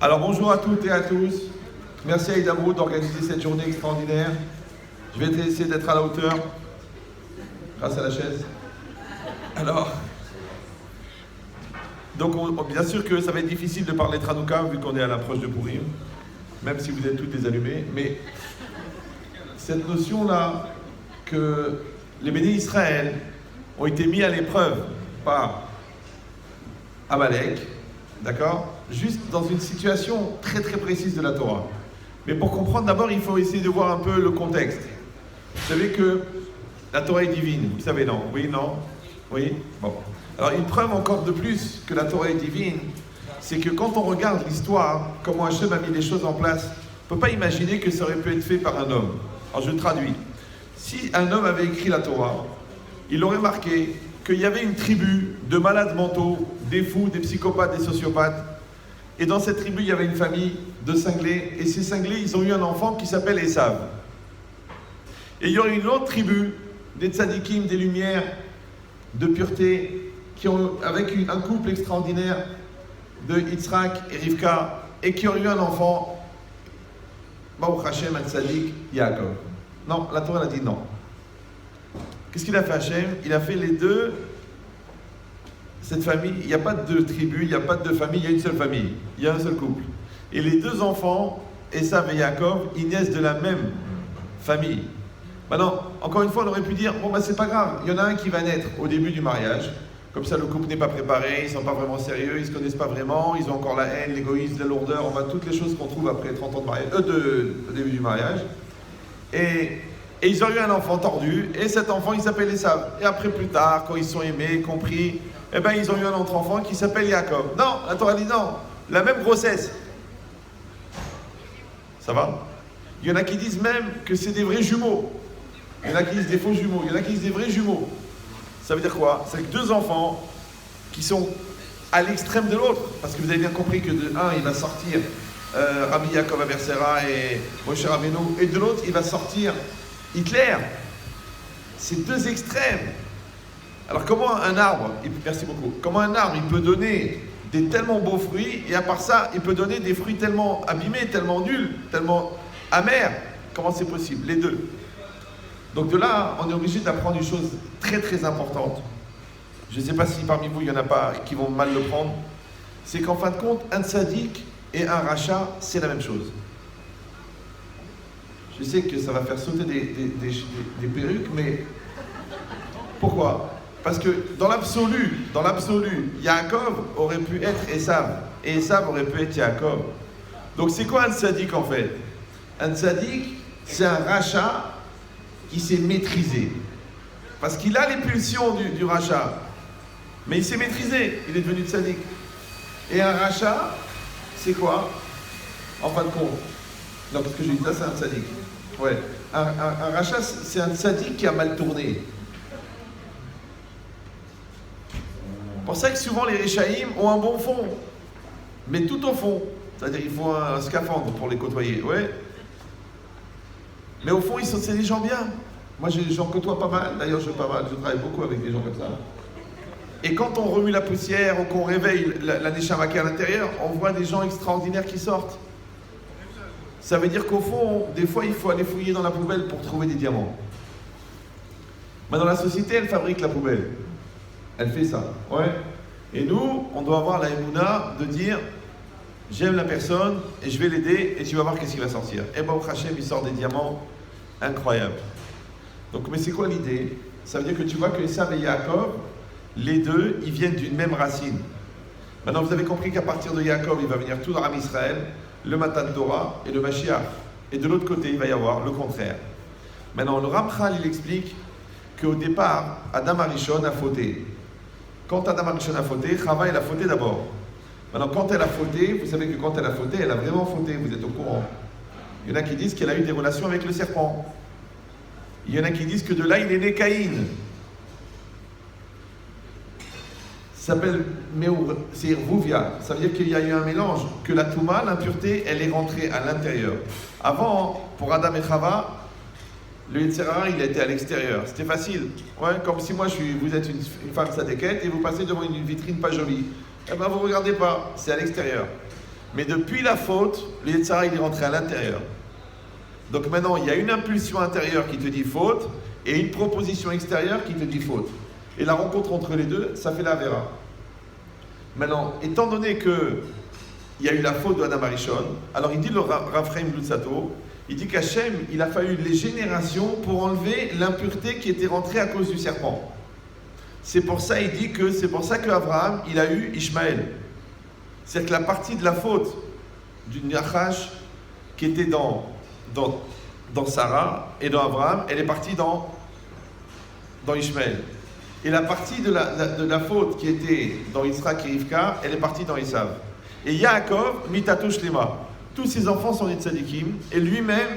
Alors bonjour à toutes et à tous. Merci à Idamrout d'organiser cette journée extraordinaire. Je vais essayer d'être à la hauteur, grâce à la chaise. Alors, donc bien sûr que ça va être difficile de parler Tranouka vu qu'on est à l'approche de Pourim, même si vous êtes toutes des allumées, mais cette notion-là que les bénis Israël ont été mis à l'épreuve par Amalek, d'accord, juste dans une situation très très précise de la Torah. Mais pour comprendre d'abord, il faut essayer de voir un peu le contexte. Vous savez que la Torah est divine, vous savez, non? Oui, non? Oui? Bon. Alors une preuve encore de plus que la Torah est divine, c'est que quand on regarde l'histoire, comment Hachem a mis les choses en place, on ne peut pas imaginer que ça aurait pu être fait par un homme. Alors je traduis. Si un homme avait écrit la Torah, il aurait marqué qu'il y avait une tribu de malades mentaux, des fous, des psychopathes, des sociopathes. Et dans cette tribu, il y avait une famille de cinglés. Et ces cinglés, ils ont eu un enfant qui s'appelle Esav. Et il y aurait une autre tribu, des tzadikim, des lumières, de pureté, qui ont, avec un couple extraordinaire de Yitzhak et Rivka, et qui ont eu un enfant, Baruch Hashem, un tzadik, Yaakov. Non, la Torah a dit non. Qu'est-ce qu'il a fait Hachem? Il a fait les deux, cette famille, il n'y a pas de deux tribus, il n'y a pas de deux familles, il y a une seule famille, il y a un seul couple. Et les deux enfants, Esav et Yaakov, ils naissent de la même famille. Maintenant, encore une fois, on aurait pu dire, bon, bah c'est pas grave, il y en a un qui va naître au début du mariage, comme ça le couple n'est pas préparé, ils ne sont pas vraiment sérieux, ils ne se connaissent pas vraiment, ils ont encore la haine, l'égoïsme, la lourdeur, on va toutes les choses qu'on trouve après 30 ans de mariage, au début du mariage. Et ils ont eu un enfant tordu, et cet enfant il s'appelle Esav. Et après plus tard, quand ils sont aimés, compris, eh ben ils ont eu un autre enfant qui s'appelle Yaakov. Non, la Torah dit non, la même grossesse. Ça va? Il y en a qui disent même que c'est des vrais jumeaux. Il y en a qui disent des faux jumeaux, il y en a qui disent des vrais jumeaux. Ça veut dire quoi? C'est que deux enfants qui sont à l'extrême de l'autre. Parce que vous avez bien compris que de un, il va sortir Rabbi Yaakov Abersera et Moshe Rabbeinu, et de l'autre, il va sortir Hitler. C'est deux extrêmes. Alors comment un arbre, merci beaucoup, comment un arbre il peut donner des tellement beaux fruits, et à part ça, il peut donner des fruits tellement abîmés, tellement nuls, tellement amers? Comment c'est possible? Les deux. Donc de là, on est obligé d'apprendre une chose très très importante. Je ne sais pas si parmi vous, il n'y en a pas qui vont mal le prendre. C'est qu'en fin de compte, un tzaddik et un rachat, c'est la même chose. Je sais que ça va faire sauter des perruques, mais pourquoi? Parce que dans l'absolu, Yaakov aurait pu être Esav, et Esav aurait pu être Yaakov. Donc c'est quoi un tzaddik en fait? Un tzaddik, c'est un rachat qui s'est maîtrisé. Parce qu'il a les pulsions du rachat, mais il s'est maîtrisé, il est devenu tzaddik. Et un rachat, c'est quoi? En fin de compte. Donc ce que j'ai dit là, c'est un tzaddik. Ouais. Un rachat, c'est un tzaddik qui a mal tourné. C'est pour ça que souvent les Réchaïm ont un bon fond, mais tout au fond. C'est-à-dire il faut un scaphandre pour les côtoyer, ouais. Mais au fond, c'est des gens bien. Moi, j'en côtoie pas mal. D'ailleurs, je travaille beaucoup avec des gens comme ça. Et quand on remue la poussière ou qu'on réveille la neshama qui est à l'intérieur, on voit des gens extraordinaires qui sortent. Ça veut dire qu'au fond, des fois, il faut aller fouiller dans la poubelle pour trouver des diamants. Maintenant, la société, elle fabrique la poubelle. Elle fait ça. Ouais. Et nous, on doit avoir la émouna de dire j'aime la personne et je vais l'aider et tu vas voir qu'est-ce qui va sortir. Et ben, au Hachem, il sort des diamants incroyables. Donc, mais c'est quoi l'idée? Ça veut dire que tu vois que Esav et Yaakov, les deux, ils viennent d'une même racine. Maintenant, vous avez compris qu'à partir de Yaakov, il va venir tout dans Am Israël, le Matan Torah et le Mashiach. Et de l'autre côté, il va y avoir le contraire. Maintenant, le Ramchal, il explique qu'au départ, Adam Arishon a fauté. Quand Adam Arishon a fauté, Chava, elle a fauté d'abord. Maintenant, quand elle a fauté, vous savez que quand elle a fauté, elle a vraiment fauté, vous êtes au courant. Il y en a qui disent qu'elle a eu des relations avec le serpent. Il y en a qui disent que de là, il est né Caïn. Ça s'appelle c'est Ruvia. Ça veut dire qu'il y a eu un mélange, que la Touma, l'impureté, elle est rentrée à l'intérieur. Avant, pour Adam et Chava, le Yetzirah, il était à l'extérieur. C'était facile. Ouais, comme si moi, vous êtes une femme sadéquette et vous passez devant une vitrine pas jolie. Eh bien, vous ne regardez pas, c'est à l'extérieur. Mais depuis la faute, le Yetzer Hara, il est rentré à l'intérieur. Donc maintenant, il y a une impulsion intérieure qui te dit faute et une proposition extérieure qui te dit faute. Et la rencontre entre les deux, ça fait la Avera. Maintenant, étant donné qu'il y a eu la faute de Adam Arishon, alors il dit le Rav Chaim Luzzatto, il dit qu'Hachem, il a fallu les générations pour enlever l'impureté qui était rentrée à cause du serpent. C'est pour ça, il dit que c'est pour ça qu'Abraham, il a eu Ishmaël. C'est que la partie de la faute du Nachash qui était dans Sarah et dans Abraham, elle est partie dans Ishmaël. Et la partie de la faute qui était dans Yitzhak et Rivka, elle est partie dans Esav. Et Yaakov, Mitato Shlema. Tous ses enfants sont des tzadikim, et lui-même,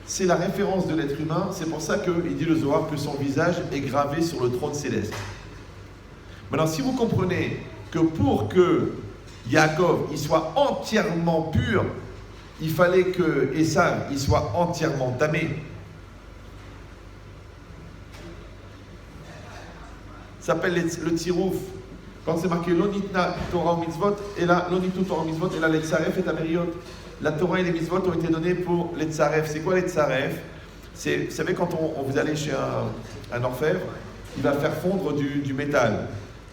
c'est la référence de l'être humain. C'est pour ça qu'il dit le Zohar que son visage est gravé sur le trône céleste. Maintenant, si vous comprenez que pour que Yaakov il soit entièrement pur, il fallait que Esav il soit entièrement tamé. Ça s'appelle le Tzirouf. Quand c'est marqué Lonitna Torah ou Mitzvot, et là, Lonitu Torah ou Mitzvot, et là, les Tzaref et Tameriot. La Torah et les Mitzvot ont été donnés pour les Tzaref. C'est quoi les Tzaref? Vous savez, quand vous allez chez un orfèvre, il va faire fondre du métal.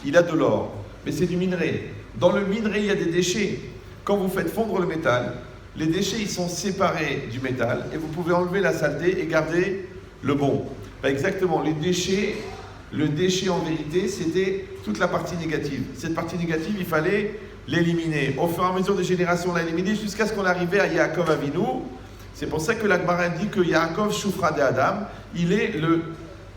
Il a de l'or, mais c'est du minerai. Dans le minerai, il y a des déchets. Quand vous faites fondre le métal, les déchets, ils sont séparés du métal, et vous pouvez enlever la saleté et garder le bon. Ben exactement, le déchet en vérité, c'était toute la partie négative. Cette partie négative, il fallait l'éliminer. Au fur et à mesure des générations, on l'a éliminé jusqu'à ce qu'on arrive à Yaakov Avinu. C'est pour ça que la Gemara dit que Yaakov Shufra de Adam, il est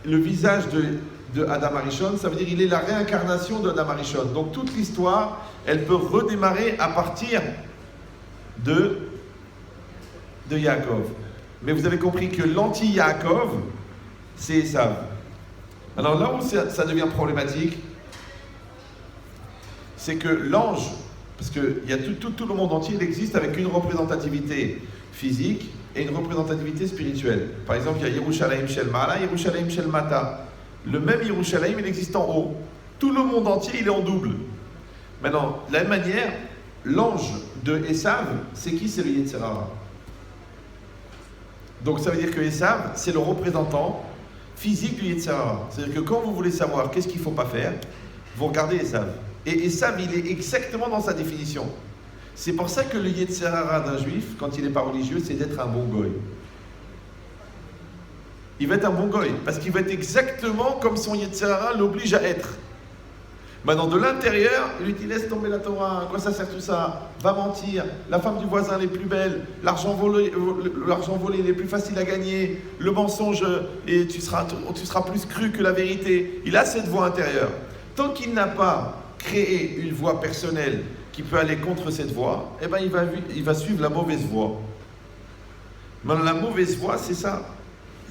le visage de Adam Arishon, ça veut dire il est la réincarnation de Adam Arishon. Donc toute l'histoire, elle peut redémarrer à partir de Yaakov. Mais vous avez compris que l'anti-Yaakov, c'est Esav. Alors là où ça devient problématique, c'est que l'ange, parce que il y a tout le monde entier, il existe avec une représentativité physique et une représentativité spirituelle. Par exemple, il y a Yerushalayim Shel Ma'ala, Yerushalayim Shel Mata. Le même Yerushalayim, il existe en haut. Tout le monde entier, il est en double. Maintenant, de la même manière, l'ange de Esav, c'est qui? C'est le Yetzer Hara. Donc ça veut dire que Esav, c'est le représentant physique du Yetzer Hara. C'est-à-dire que quand vous voulez savoir qu'est-ce qu'il ne faut pas faire, vous regardez Esav. Et Esav, il est exactement dans sa définition. C'est pour ça que le Yetzer Hara d'un juif, quand il n'est pas religieux, c'est d'être un bon goy. Il va être un bon goy, parce qu'il va être exactement comme son Yetzer Hara l'oblige à être. Maintenant, de l'intérieur, il lui dit, laisse tomber la Torah, à quoi ça sert tout ça? Va mentir, la femme du voisin elle est plus belle, l'argent volé il est plus facile à gagner, le mensonge, et tu seras plus cru que la vérité. Il a cette voix intérieure. Tant qu'il n'a pas créé une voix personnelle qui peut aller contre cette voix, eh ben il va suivre la mauvaise voie. Maintenant, la mauvaise voie, c'est ça.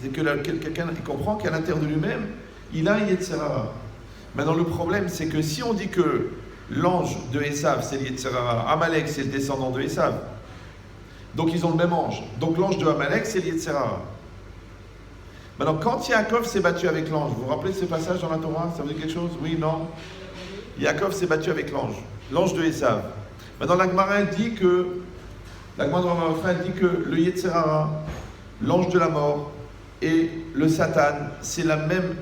C'est que quelqu'un comprend qu'à l'intérieur de lui-même, il a un Yetzer Hara. Maintenant, le problème, c'est que si on dit que l'ange de Esav, c'est le Yetzer Hara, Amalek, c'est le descendant de Esav, donc ils ont le même ange. Donc l'ange de Amalek, c'est le Yetzer Hara. Maintenant, quand Yaakov s'est battu avec l'ange, vous vous rappelez de ce passage dans la Torah? Ça vous dit quelque chose? Oui, non? Yaakov s'est battu avec l'ange de Esav. Maintenant, la Gemara dit que le Yetzer Hara, l'ange de la mort, et le Satan, c'est le même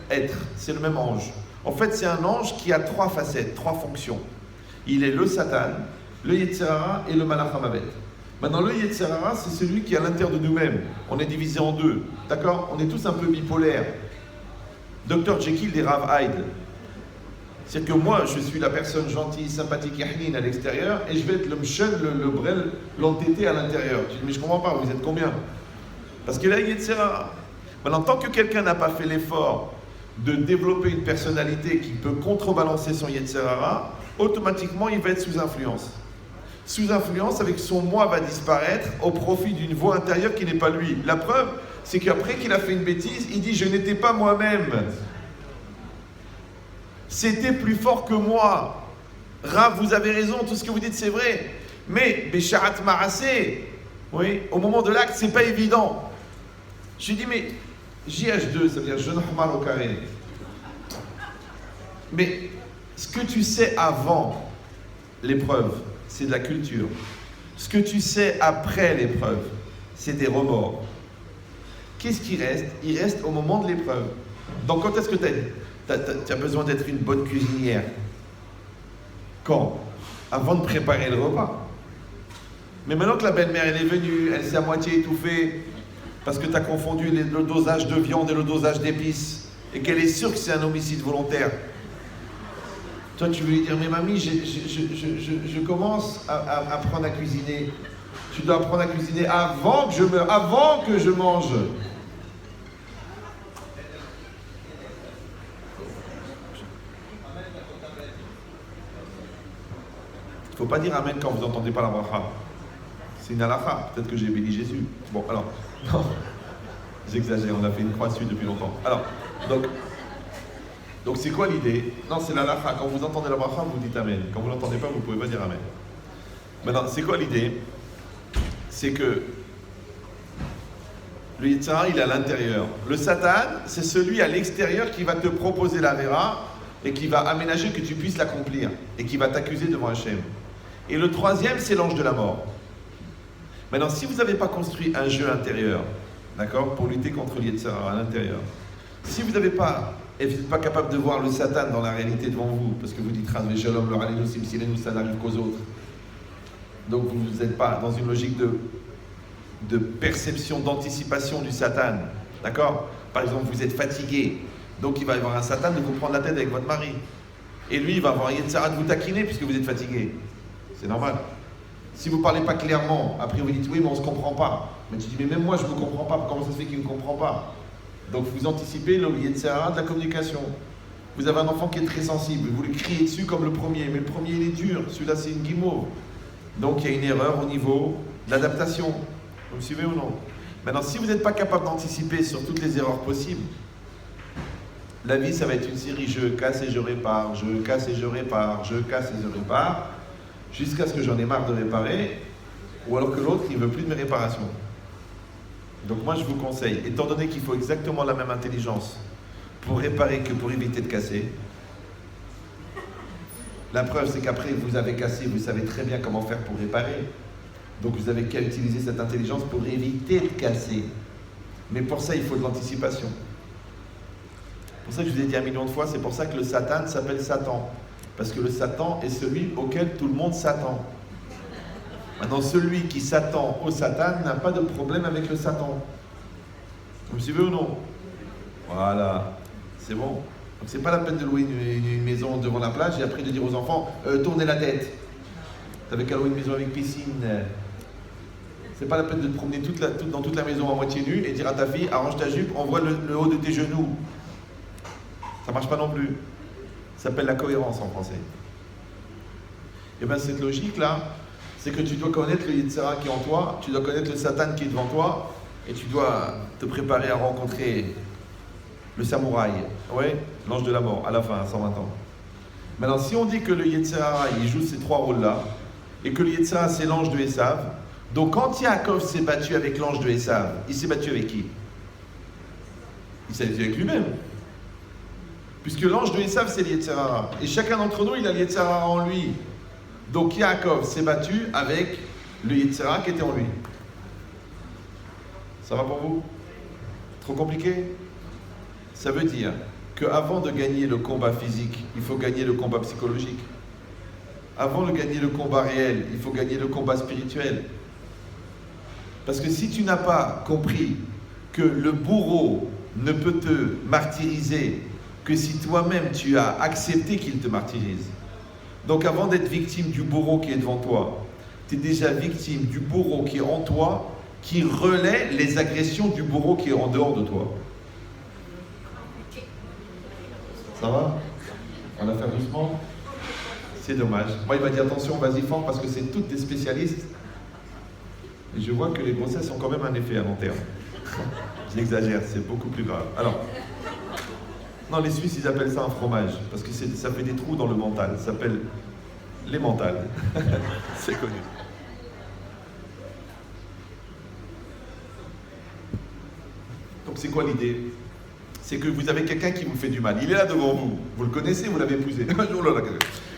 être, c'est le même ange. En fait, c'est un ange qui a 3 facettes, 3 fonctions. Il est le Satan, le Yetzer Hara et le Malach HaMavet. Maintenant, le Yetzer Hara, c'est celui qui est à l'intérieur de nous-mêmes. On est divisé en 2, d'accord? On est tous un peu bipolaires. Dr Jekyll et Rav Hyde. C'est que moi, je suis la personne gentille, sympathique, yahnine à l'extérieur, et je vais être le mchon, le brel, l'entêté à l'intérieur. Tu dis, mais je comprends pas, vous êtes combien? Parce que là, Yetzer Hara. Maintenant, tant que quelqu'un n'a pas fait l'effort de développer une personnalité qui peut contrebalancer son Yetzer Hara, automatiquement, il va être sous influence. Sous influence, avec son moi va disparaître au profit d'une voix intérieure qui n'est pas lui. La preuve, c'est qu'après qu'il a fait une bêtise, il dit « Je n'étais pas moi-même. C'était plus fort que moi. Rav, vous avez raison, tout ce que vous dites, c'est vrai. Mais, Bécharat Marassé, oui, au moment de l'acte, c'est pas évident. » Je lui dis, mais JH2, ça veut dire jeune Hamar au carré. Mais ce que tu sais avant l'épreuve, c'est de la culture. Ce que tu sais après l'épreuve, c'est des remords. Qu'est-ce qui reste? Il reste au moment de l'épreuve. Donc quand est-ce que tu as besoin d'être une bonne cuisinière? Quand? Avant de préparer le repas. Mais maintenant que la belle-mère elle est venue, elle s'est à moitié étouffée parce que tu as confondu le dosage de viande et le dosage d'épices et qu'elle est sûre que c'est un homicide volontaire. Toi tu veux lui dire, mais mamie, je commence à apprendre à cuisiner. Tu dois apprendre à cuisiner avant que je meure, avant que je mange. Il ne faut pas dire amen quand vous n'entendez pas la bracha. C'est une halakha. Peut-être que j'ai béni Jésus. Bon, alors, non, j'exagère, on a fait une croix dessus depuis longtemps. Alors, donc c'est quoi l'idée? Non, c'est la halakha. Quand vous entendez la bracha, vous dites amen. Quand vous ne l'entendez pas, vous ne pouvez pas dire amen. Maintenant, c'est quoi l'idée? C'est que le Yitzhara, il est à l'intérieur. Le Satan, c'est celui à l'extérieur qui va te proposer la vera et qui va aménager que tu puisses l'accomplir et qui va t'accuser devant Hachem. Et le troisième, c'est l'ange de la mort. Maintenant, si vous n'avez pas construit un jeu intérieur, d'accord, pour lutter contre le Yitzhara à l'intérieur, si vous n'avez pas, et vous n'êtes pas capable de voir le Satan dans la réalité devant vous, parce que vous dites Ras Shalom, le Halelu Simsilenu, ça n'arrive qu'aux autres. Donc vous n'êtes pas dans une logique de perception, d'anticipation du Satan, d'accord? Par exemple, vous êtes fatigué, donc il va y avoir un Satan de vous prendre la tête avec votre mari. Et lui, il va avoir un Yitzhara de vous taquiner puisque vous êtes fatigué. C'est normal. Si vous ne parlez pas clairement, après vous dites oui, mais on ne se comprend pas. Mais tu dis, mais même moi, je ne me comprends pas. Comment ça se fait qu'il ne me comprend pas? Donc vous anticipez le Yitzhara de la communication. Vous avez un enfant qui est très sensible, vous lui criez dessus comme le premier, mais le premier, il est dur. Celui-là, c'est une guimauve. Donc il y a une erreur au niveau de l'adaptation. Vous me suivez ou non? Maintenant, si vous n'êtes pas capable d'anticiper sur toutes les erreurs possibles, la vie, ça va être une série je casse et je répare, je casse et je répare, je casse et je répare, jusqu'à ce que j'en ai marre de réparer, ou alors que l'autre, il ne veut plus de mes réparations. Donc moi, je vous conseille, étant donné qu'il faut exactement la même intelligence pour réparer que pour éviter de casser, la preuve, c'est qu'après, vous avez cassé, vous savez très bien comment faire pour réparer. Donc vous avez qu'à utiliser cette intelligence pour éviter de casser. Mais pour ça, il faut de l'anticipation. C'est pour ça que je vous ai dit 1 million de fois, c'est pour ça que le Satan s'appelle Satan. Parce que le Satan est celui auquel tout le monde s'attend. Maintenant, celui qui s'attend au Satan n'a pas de problème avec le Satan. Vous me suivez ou non? Voilà, c'est bon. Donc c'est pas la peine de louer une maison devant la plage et après de dire aux enfants tournez la tête. T'avais qu'à louer une maison avec piscine. C'est pas la peine de te promener dans toute la maison à moitié nue et dire à ta fille arrange ta jupe, on voit le haut de tes genoux. Ça marche pas non plus. Ça s'appelle la cohérence en français. Et bien cette logique-là, c'est que tu dois connaître le Yitzhara qui est en toi, tu dois connaître le Satan qui est devant toi, et tu dois te préparer à rencontrer le samouraï, ouais, l'ange de la mort, à la fin, à 120 ans. Maintenant, si on dit que le Yitzhara, il joue ces trois rôles-là, et que le Yitzhara, c'est l'ange de Esav, donc quand Yaakov s'est battu avec l'ange de Esav, il s'est battu avec qui? Il s'est battu avec lui-même. Puisque l'ange de Esav, c'est le Yitzhara. Et chacun d'entre nous, il a le Yitzhara en lui. Donc Yaakov s'est battu avec le Yitzhara qui était en lui. Ça va pour vous? Trop compliqué? Ça veut dire qu'avant de gagner le combat physique, il faut gagner le combat psychologique. Avant de gagner le combat réel, il faut gagner le combat spirituel. Parce que si tu n'as pas compris que le bourreau ne peut te martyriser que si toi-même tu as accepté qu'il te martyrise. Donc avant d'être victime du bourreau qui est devant toi, tu es déjà victime du bourreau qui est en toi, qui relaie les agressions du bourreau qui est en dehors de toi. Ça va? On va faire doucement? C'est dommage. Moi, il m'a dit attention, vas-y fort, parce que c'est toutes des spécialistes. Et je vois que les grossesses ont quand même un effet à long terme. J'exagère, c'est beaucoup plus grave. Alors, non, les Suisses, ils appellent ça un fromage, parce que ça fait des trous dans le mental. Ça s'appelle les mentales. C'est connu. Donc, c'est quoi l'idée? C'est que vous avez quelqu'un qui vous fait du mal. Il est là devant vous. Vous le connaissez, vous l'avez épousé.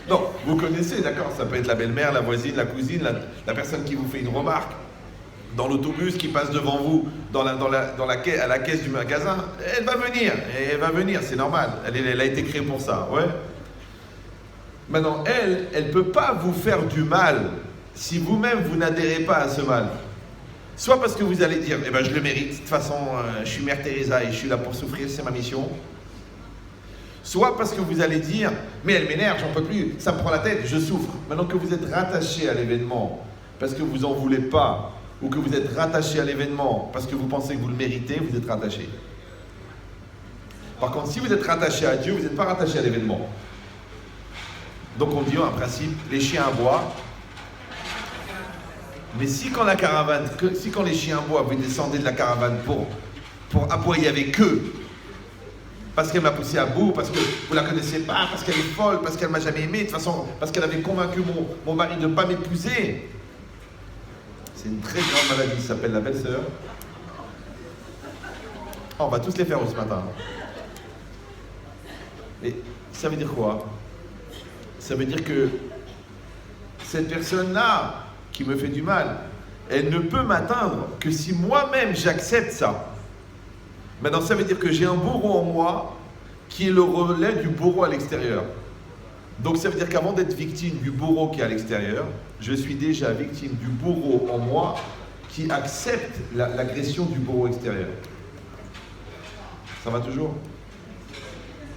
Non, vous connaissez, d'accord, ça peut être la belle-mère, la voisine, la cousine, la personne qui vous fait une remarque dans l'autobus qui passe devant vous à la caisse du magasin. Elle va venir, c'est normal. Elle a été créée pour ça, ouais. Maintenant, elle ne peut pas vous faire du mal si vous-même vous n'adhérez pas à ce mal. Soit parce que vous allez dire, eh ben je le mérite, de toute façon, je suis Mère Teresa et je suis là pour souffrir, c'est ma mission. Soit parce que vous allez dire, mais elle m'énerve, j'en peux plus, ça me prend la tête, je souffre. Maintenant que vous êtes rattaché à l'événement, parce que vous n'en voulez pas, ou que vous êtes rattaché à l'événement, parce que vous pensez que vous le méritez, vous êtes rattaché. Par contre, si vous êtes rattaché à Dieu, vous n'êtes pas rattaché à l'événement. Donc on dit, en principe, les chiens aboient. Mais si quand les chiens aboient, vous descendez de la caravane pour aboyer avec eux, parce qu'elle m'a poussé à bout, parce que vous la connaissez pas, parce qu'elle est folle, parce qu'elle m'a jamais aimé, de toute façon, parce qu'elle avait convaincu mon mari de ne pas m'épouser. C'est une très grande maladie, ça s'appelle la belle-sœur. Oh, on va tous les faire ce matin. Et ça veut dire quoi? Ça veut dire que cette personne-là, qui me fait du mal, elle ne peut m'atteindre que si moi-même j'accepte ça. Maintenant, ça veut dire que j'ai un bourreau en moi qui est le relais du bourreau à l'extérieur. Donc ça veut dire qu'avant d'être victime du bourreau qui est à l'extérieur, je suis déjà victime du bourreau en moi qui accepte l'agression du bourreau extérieur. Ça va toujours?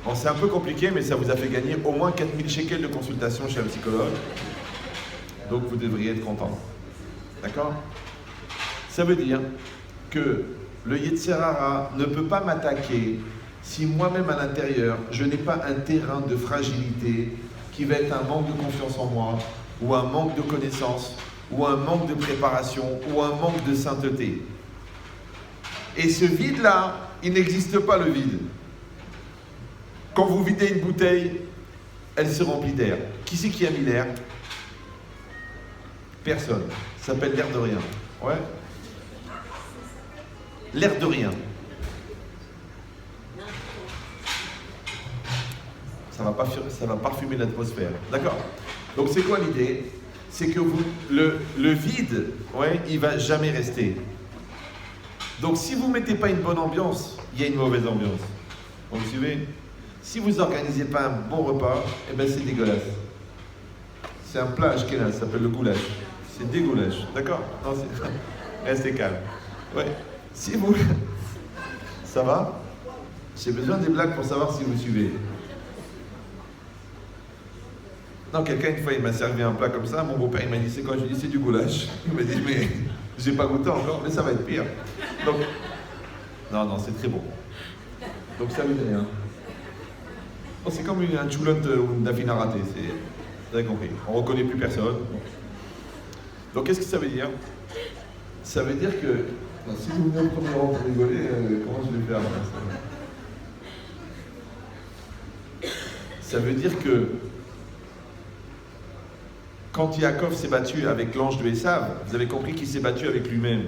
Bon, c'est un peu compliqué, mais ça vous a fait gagner au moins 4000 shekels de consultation chez un psychologue. Donc vous devriez être content. D'accord? Ça veut dire que le Yetzer Hara ne peut pas m'attaquer si moi-même à l'intérieur, je n'ai pas un terrain de fragilité qui va être un manque de confiance en moi, ou un manque de connaissance, ou un manque de préparation, ou un manque de sainteté. Et ce vide-là, il n'existe pas le vide. Quand vous videz une bouteille, elle se remplit d'air. Qui c'est qui a mis l'air? Personne. Ça s'appelle l'air de rien. Ouais. L'air de rien. Ça va parfumer l'atmosphère. D'accord? Donc c'est quoi l'idée? C'est que le vide, ouais, il va jamais rester. Donc si vous ne mettez pas une bonne ambiance, il y a une mauvaise ambiance. Vous me suivez? Si vous n'organisez pas un bon repas, eh ben c'est dégueulasse. C'est un plat ashkénaze, ça s'appelle le goulash. C'est des goulash, d'accord? Restez calme. Ouais. Si vous... Ça va? J'ai besoin des blagues pour savoir si vous suivez. Non, quelqu'un une fois il m'a servi un plat comme ça, mon beau-père il m'a dit c'est quoi? Je lui ai dit c'est du goulash. Il m'a dit mais j'ai pas goûté encore, mais ça va être pire. Donc, non, c'est très bon. Donc ça veut dire rien. Bon, c'est comme un choulotte ou une dafine à rater, vous avez compris. On ne reconnaît plus personne. Donc qu'est-ce que ça veut dire? Ça veut dire que... Non, si vous venez au premier rang pour rigoler, comment je vais faire? Ça veut dire que quand Yaakov s'est battu avec l'ange de Esav, vous avez compris qu'il s'est battu avec lui-même.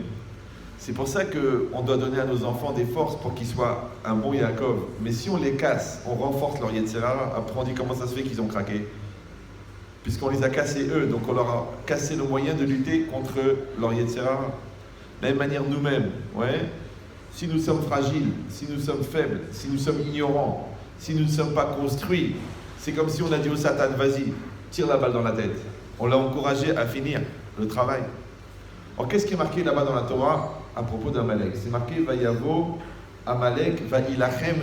C'est pour ça qu'on doit donner à nos enfants des forces pour qu'ils soient un bon Yaakov. Mais si on les casse, on renforce leur Yetzer Hara, après on dit comment ça se fait qu'ils ont craqué. Puisqu'on les a cassés eux, donc on leur a cassé le moyen de lutter contre leur Yetzer Hara. De la même manière nous-mêmes, ouais. Si nous sommes fragiles, si nous sommes faibles, si nous sommes ignorants, si nous ne sommes pas construits, c'est comme si on a dit au Satan, vas-y, tire la balle dans la tête. On l'a encouragé à finir le travail. Alors qu'est-ce qui est marqué là-bas dans la Torah à propos d'Amalek? C'est marqué Vayavo Amalek Vailachem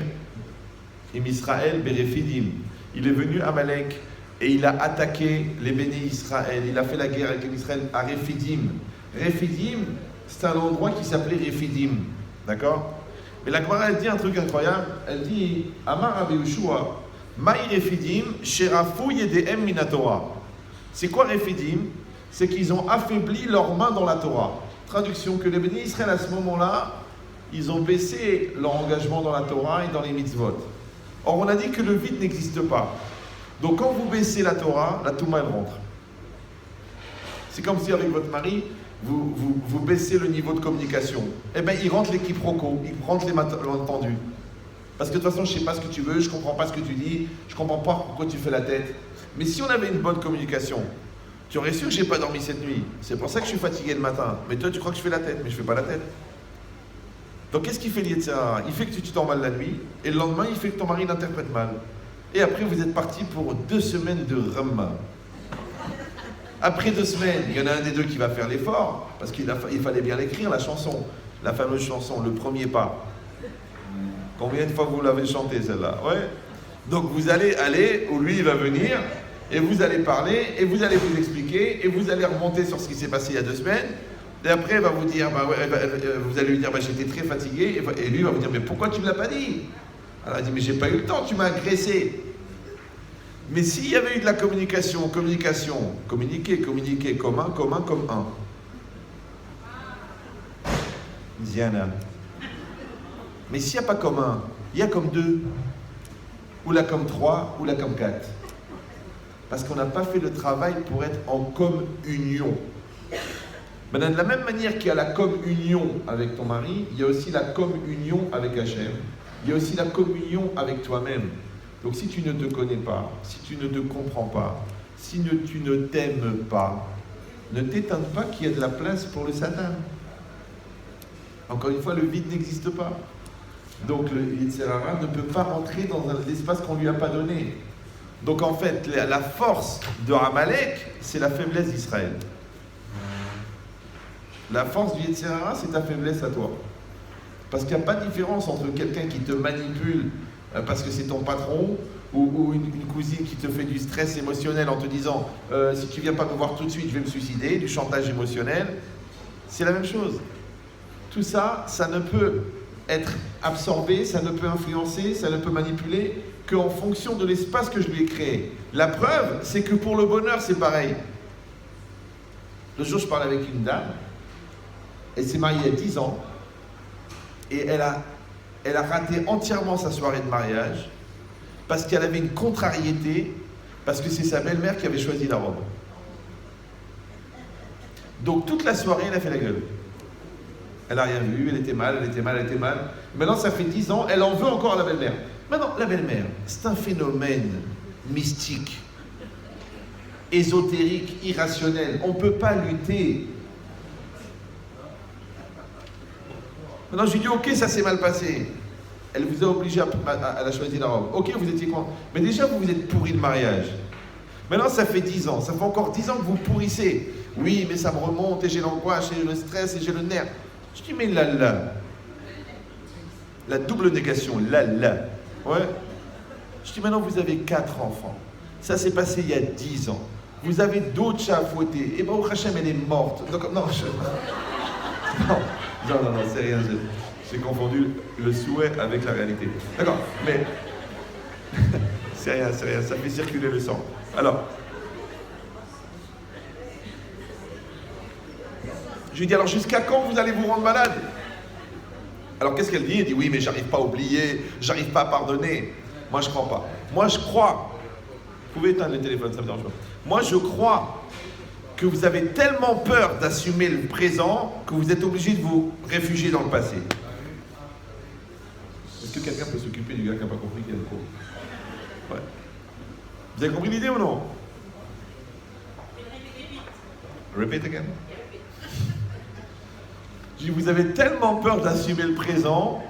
im Israël Berefidim. Il est venu Amalek et il a attaqué les bénis Israël. Il a fait la guerre avec Israël à Refidim. Refidim, c'est un endroit qui s'appelait Refidim. D'accord? Mais la Gemara, elle dit un truc incroyable. Elle dit Amar Rabbi Yehoshua, Maï Refidim, Sherafu Yedehem Minatora. C'est quoi Refidim? C'est qu'ils ont affaibli leurs mains dans la Torah. Traduction, que les bénis Israël à ce moment-là, ils ont baissé leur engagement dans la Torah et dans les mitzvot. Or, on a dit que le vide n'existe pas. Donc, quand vous baissez la Torah, la Touma, elle rentre. C'est comme si avec votre mari, vous baissez le niveau de communication. Eh bien, il rentre les quiproquos, il rentre les malentendus. Parce que de toute façon, je ne sais pas ce que tu veux, je ne comprends pas ce que tu dis, je ne comprends pas pourquoi tu fais la tête. Mais si on avait une bonne communication, tu aurais su que j'ai pas dormi cette nuit. C'est pour ça que je suis fatigué le matin. Mais toi, tu crois que je fais la tête, mais je fais pas la tête. Donc qu'est-ce qu'il fait l'Yetzirah? Il fait que tu t'emballes la nuit, et le lendemain, il fait que ton mari l'interprète mal. Et après, vous êtes parti pour 2 semaines de Ramma. Après 2 semaines, il y en a un des deux qui va faire l'effort, parce qu'il fallait bien l'écrire, la chanson, la fameuse chanson, le premier pas. Combien de fois vous l'avez chanté celle-là? Ouais. Donc vous allez aller où lui il va venir, et vous allez parler, et vous allez vous expliquer, et vous allez remonter sur ce qui s'est passé il y a 2 semaines. Et après, il va vous dire, vous allez lui dire, j'étais très fatigué, et lui va vous dire, mais pourquoi tu ne me l'as pas dit? Alors il dit, mais j'ai pas eu le temps, tu m'as agressé. Mais s'il y avait eu de la communication, communiquer, commun, comme un. Diana. Mais s'il n'y a pas comme un, il y a comme 2, ou là comme 3, ou là comme 4. Parce qu'on n'a pas fait le travail pour être en communion. Maintenant, de la même manière qu'il y a la communion avec ton mari, il y a aussi la communion avec Hachem. Il y a aussi la communion avec toi-même. Donc si tu ne te connais pas, si tu ne te comprends pas, si tu ne t'aimes pas, ne t'étonne pas qu'il y ait de la place pour le Satan. Encore une fois, le vide n'existe pas. Donc le Yetzirah ne peut pas rentrer dans l'espace qu'on ne lui a pas donné. Donc en fait, la force de Amalek, c'est la faiblesse d'Israël. La force du Yetzirah, c'est ta faiblesse à toi. Parce qu'il n'y a pas de différence entre quelqu'un qui te manipule parce que c'est ton patron ou une cousine qui te fait du stress émotionnel en te disant si tu ne viens pas me voir tout de suite, je vais me suicider, du chantage émotionnel. C'est la même chose. Tout ça, ça ne peut être absorbé, ça ne peut influencer, ça ne peut manipuler qu'en fonction de l'espace que je lui ai créé. La preuve, c'est que pour le bonheur, c'est pareil. Le jour, je parlais avec une dame. Elle s'est mariée il y a 10 ans et elle a raté entièrement sa soirée de mariage parce qu'elle avait une contrariété, parce que c'est sa belle-mère qui avait choisi la robe. Donc toute la soirée, elle a fait la gueule. Elle n'a rien vu, elle était mal. Maintenant, ça fait 10 ans, elle en veut encore à la belle-mère. Maintenant, la belle-mère, c'est un phénomène mystique, ésotérique, irrationnel. On ne peut pas lutter. Maintenant, je lui dis, ok, ça s'est mal passé. Elle vous a obligé à la choisir la robe. Ok, vous étiez quoi? Mais déjà, vous vous êtes pourri le mariage. Maintenant, ça fait 10 ans. Ça fait encore 10 ans que vous pourrissez. Oui, mais ça me remonte et j'ai l'angoisse, et le stress et j'ai le nerf. Je dis, mais là. La double négation, là. Ouais. Je dis, maintenant, vous avez 4 enfants. Ça s'est passé il y a 10 ans. Vous avez d'autres chats à fouetter. Et Baruch Hashem, elle est morte. Donc, non, Non, c'est rien. J'ai confondu le souhait avec la réalité. D'accord, mais c'est rien, ça fait circuler le sang. Alors, je lui dis, alors jusqu'à quand vous allez vous rendre malade? Alors qu'est-ce qu'elle dit? Elle dit, oui, mais j'arrive pas à oublier, j'arrive pas à pardonner. Moi, je crois pas. Moi, je crois. Vous pouvez éteindre le téléphone, ça me dérange pas. Moi, je crois que vous avez tellement peur d'assumer le présent que vous êtes obligé de vous réfugier dans le passé. Est-ce que quelqu'un peut s'occuper du gars qui n'a pas compris qu'il y a le cours? Ouais. Vous avez compris l'idée ou non? Repeat again. Je dis, vous avez tellement peur d'assumer le présent,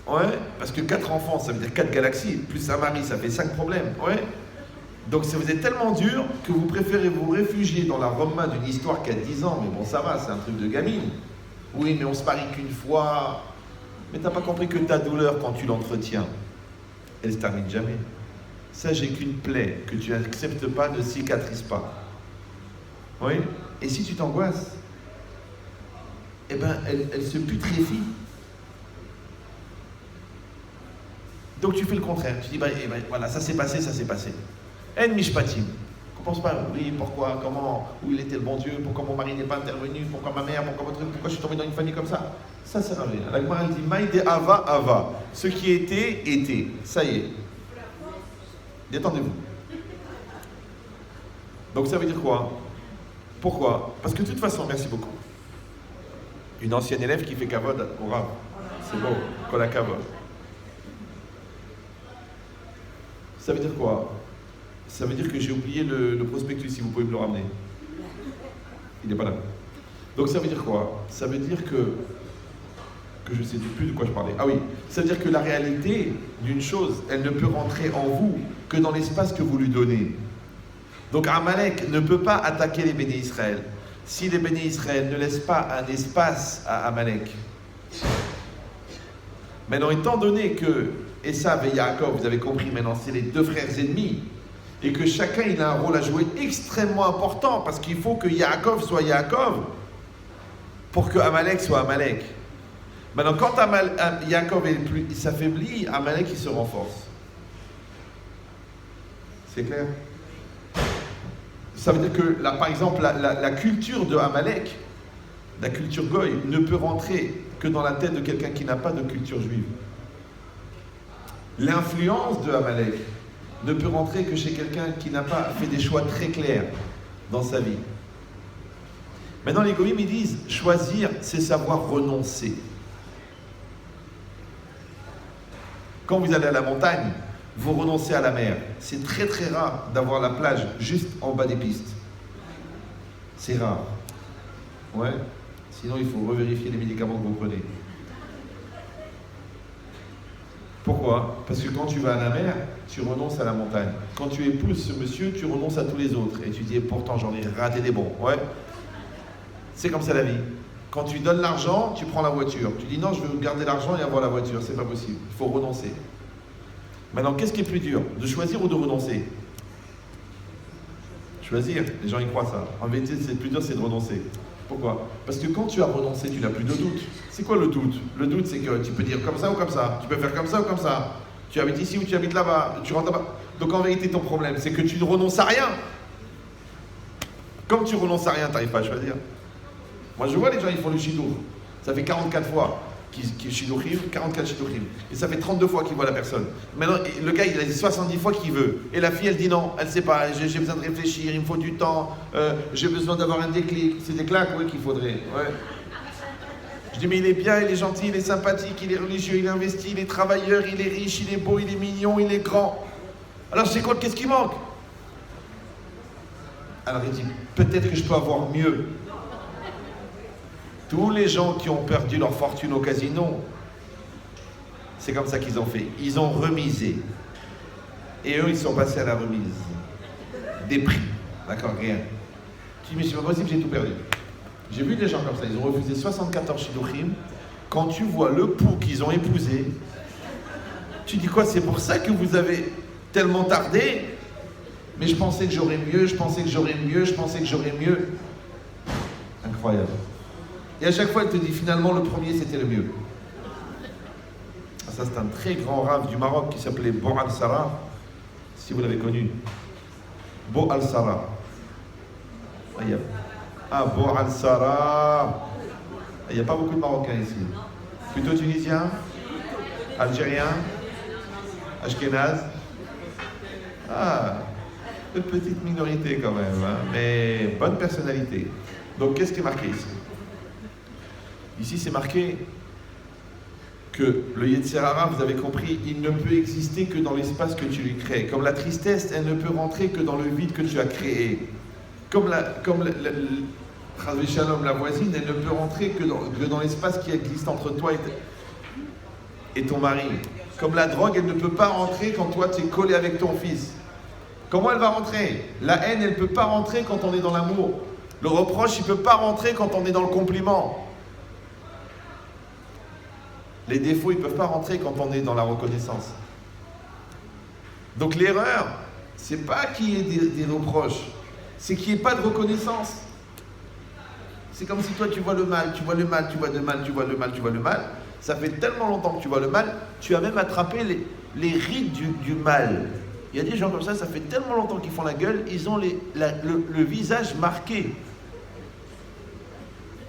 ouais, parce que 4 enfants, ça veut dire 4 galaxies, plus un mari, ça fait 5 problèmes, ouais. Donc vous êtes tellement dur que vous préférez vous réfugier dans la Roma d'une histoire qui a 10 ans, mais bon ça va, c'est un truc de gamine. Oui, mais on se marie qu'une fois. Mais t'as pas compris que ta douleur, quand tu l'entretiens, elle se termine jamais. Sache qu'une plaie que tu n'acceptes pas ne cicatrise pas. Oui. Et si tu t'angoisses, eh ben elle se putréfie. Donc tu fais le contraire. Tu dis, voilà, ça s'est passé. En mishpatim. On pense pas, oui, pourquoi, comment, où il était le bon Dieu, pourquoi mon mari n'est pas intervenu, pourquoi ma mère, pourquoi je suis tombé dans une famille comme ça. Ça sert à rien. La Gemara dit, maïde ava. Ce qui était. Ça y est. Détendez-vous. Donc ça veut dire quoi? Pourquoi? Parce que de toute façon, merci beaucoup. Une ancienne élève qui fait kavod au Rav. C'est beau, kol hakavod. Ça veut dire quoi? Ça veut dire que j'ai oublié le prospectus, si vous pouvez me le ramener. Il n'est pas là. Donc ça veut dire quoi? Ça veut dire que je ne sais plus de quoi je parlais. Ah oui, ça veut dire que la réalité d'une chose, elle ne peut rentrer en vous que dans l'espace que vous lui donnez. Donc Amalek ne peut pas attaquer les bénis Israël si les bénis Israël ne laissent pas un espace à Amalek. Maintenant, étant donné que Esav et Yaakov, vous avez compris maintenant, c'est les deux frères ennemis, et que chacun il a un rôle à jouer extrêmement important, parce qu'il faut que Yaakov soit Yaakov pour que Amalek soit Amalek. Maintenant, quand Yaakov il s'affaiblit, Amalek il se renforce. C'est clair? Ça veut dire que, là, par exemple, la culture de Amalek, la culture goy, ne peut rentrer que dans la tête de quelqu'un qui n'a pas de culture juive. L'influence de Amalek ne peut rentrer que chez quelqu'un qui n'a pas fait des choix très clairs dans sa vie. Maintenant, les goïms, ils disent, choisir, c'est savoir renoncer. Quand vous allez à la montagne, vous renoncez à la mer. C'est très très rare d'avoir la plage juste en bas des pistes. C'est rare. Ouais. Sinon, il faut revérifier les médicaments que vous prenez. Pourquoi? Parce que quand tu vas à la mer, tu renonces à la montagne. Quand tu épouses ce monsieur, tu renonces à tous les autres. Et tu dis, pourtant, j'en ai raté des bons. Ouais. C'est comme ça la vie. Quand tu donnes l'argent, tu prends la voiture. Tu dis, non, je veux garder l'argent et avoir la voiture. C'est pas possible. Il faut renoncer. Maintenant, qu'est-ce qui est plus dur? De choisir ou de renoncer? Choisir. Les gens y croient ça. En vérité, c'est plus dur, c'est de renoncer. Pourquoi? Parce que quand tu as renoncé, tu n'as plus de doute. C'est quoi le doute? Le doute, c'est que tu peux dire comme ça ou comme ça. Tu peux faire comme ça ou comme ça. Tu habites ici ou tu habites là-bas. Tu rentres là-bas. Donc en vérité, ton problème, c'est que tu ne renonces à rien. Comme tu renonces à rien, tu n'arrives pas à choisir. Moi, je vois les gens, ils font le shidour. Ça fait 44 fois qu'ils shidourim, 44 shidourim. Et ça fait 32 fois qu'ils voient la personne. Maintenant, le gars, il a dit 70 fois qu'il veut. Et la fille, elle dit non, elle ne sait pas, j'ai besoin de réfléchir, il me faut du temps, j'ai besoin d'avoir un déclic. C'est des claques, oui, qu'il faudrait. Ouais. Je dis, mais il est bien, il est gentil, il est sympathique, il est religieux, il est investi, il est travailleur, il est riche, il est beau, il est mignon, il est grand. Alors, je sais quoi, qu'est-ce qui manque? Alors, il dit, peut-être que je peux avoir mieux. Tous les gens qui ont perdu leur fortune au casino, c'est comme ça qu'ils ont fait. Ils ont remisé. Et eux, ils sont passés à la remise. Des prix. D'accord, rien. Tu dis, mais c'est pas possible, j'ai tout perdu. J'ai vu des gens comme ça, ils ont refusé 74 shidduchim. Quand tu vois le pou qu'ils ont épousé, tu dis quoi? C'est pour ça que vous avez tellement tardé? Mais je pensais que j'aurais mieux, je pensais que j'aurais mieux, je pensais que j'aurais mieux. Incroyable. Et à chaque fois, elle te dit, finalement, le premier, c'était le mieux. Ça, c'est un très grand rave du Maroc qui s'appelait Bo al-Sara, si vous l'avez connu. Bo al-Sara. Ah, Bo al-Sara. Il n'y a pas beaucoup de Marocains ici. Plutôt Tunisiens, Algériens, Ashkénazes. Ah, une petite minorité quand même, hein, mais bonne personnalité. Donc, qu'est-ce qui est marqué ici? Ici, c'est marqué que le Yetzer Hara, vous avez compris, il ne peut exister que dans l'espace que tu lui crées. Comme la tristesse, elle ne peut rentrer que dans le vide que tu as créé. Comme la voisine, elle ne peut rentrer que dans l'espace qui existe entre toi et ton mari. Comme la drogue, elle ne peut pas rentrer quand toi, tu es collé avec ton fils. Comment elle va rentrer? La haine, elle ne peut pas rentrer quand on est dans l'amour. Le reproche, il ne peut pas rentrer quand on est dans le compliment. Les défauts, ils ne peuvent pas rentrer quand on est dans la reconnaissance. Donc l'erreur, c'est pas qu'il y ait des reproches, c'est qu'il n'y ait pas de reconnaissance. C'est comme si toi tu vois le mal, tu vois le mal, tu vois le mal, tu vois le mal, tu vois le mal. Ça fait tellement longtemps que tu vois le mal, tu as même attrapé les rides du mal. Il y a des gens comme ça fait tellement longtemps qu'ils font la gueule, ils ont le visage marqué.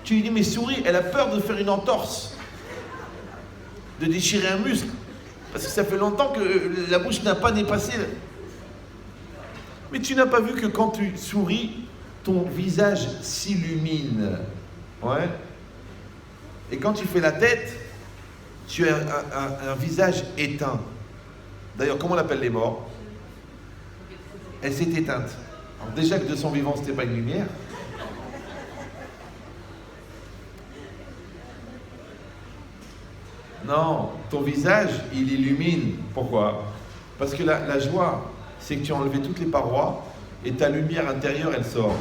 Tu lui dis, mais souris, elle a peur de faire une entorse, de déchirer un muscle, parce que ça fait longtemps que la bouche n'a pas dépassé. Mais tu n'as pas vu que quand tu souris, ton visage s'illumine. Ouais. Et quand tu fais la tête, tu as un visage éteint. D'ailleurs, comment on appelle les morts? elle s'est éteinte. Alors déjà que de son vivant, c'était pas une lumière. Non, ton visage, il illumine. Pourquoi? Parce que la joie, c'est que tu as enlevé toutes les parois et ta lumière intérieure, elle sort.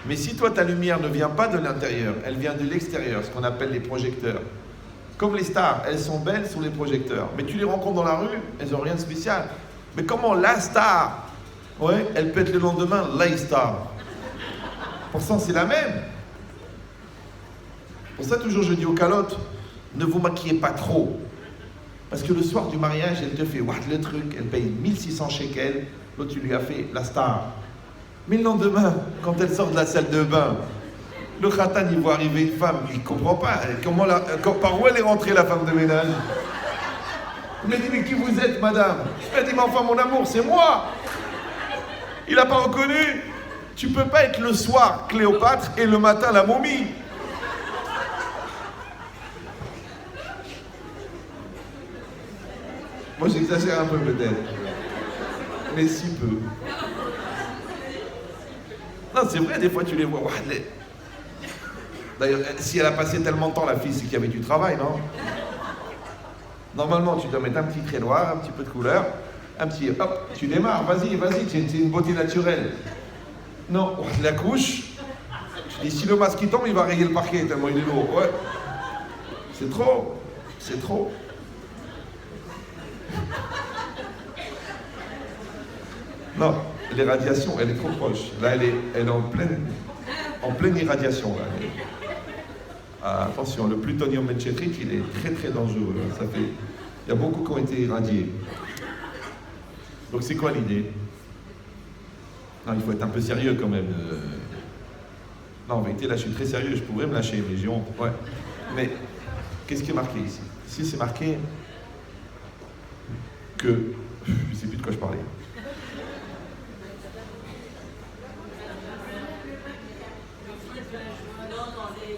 Mais si toi, ta lumière ne vient pas de l'intérieur, elle vient de l'extérieur, ce qu'on appelle les projecteurs. Comme les stars, elles sont belles sous les projecteurs. Mais tu les rencontres dans la rue, elles n'ont rien de spécial. Mais comment la star, ouais, elle peut être le lendemain la star. Pourtant, c'est la même. Pour ça, toujours, je dis aux calottes, ne vous maquillez pas trop. Parce que le soir du mariage, elle te fait le truc, elle paye 1600 shekels, l'autre tu lui as fait la star. Mais le lendemain, quand elle sort de la salle de bain, le khatan, il voit arriver une femme, il ne comprend pas. Par où elle est rentrée, la femme de ménage? Il m'a dit, mais qui vous êtes, madame? Elle dit, mais enfin, mon amour, c'est moi. Il n'a pas reconnu. Tu ne peux pas être le soir Cléopâtre et le matin la momie. Moi, j'exagère un peu peut-être, mais si peu. Non, c'est vrai, des fois tu les vois. D'ailleurs, si elle a passé tellement de temps, la fille, c'est qu'il y avait du travail, non? Normalement, tu dois mettre un petit trait noir, un petit peu de couleur, un petit... Hop, tu démarres, vas-y, c'est une beauté naturelle. Non, la couche, tu dis, si le masque il tombe, il va rayer le parquet tellement il est lourd. Ouais. C'est trop, c'est trop. Non, l'irradiation, elle est trop proche. Là, elle est en pleine irradiation. Là. Attention, le plutonium metchétrite, il est très très dangereux. Il y a beaucoup qui ont été irradiés. Donc c'est quoi l'idée? Non, il faut être un peu sérieux quand même. Non, en vérité, là, je suis très sérieux. Je pourrais me lâcher, mais j'ai honte. Ouais. Mais qu'est-ce qui est marqué ici? Ici, c'est marqué que... Je ne sais plus de quoi je parlais.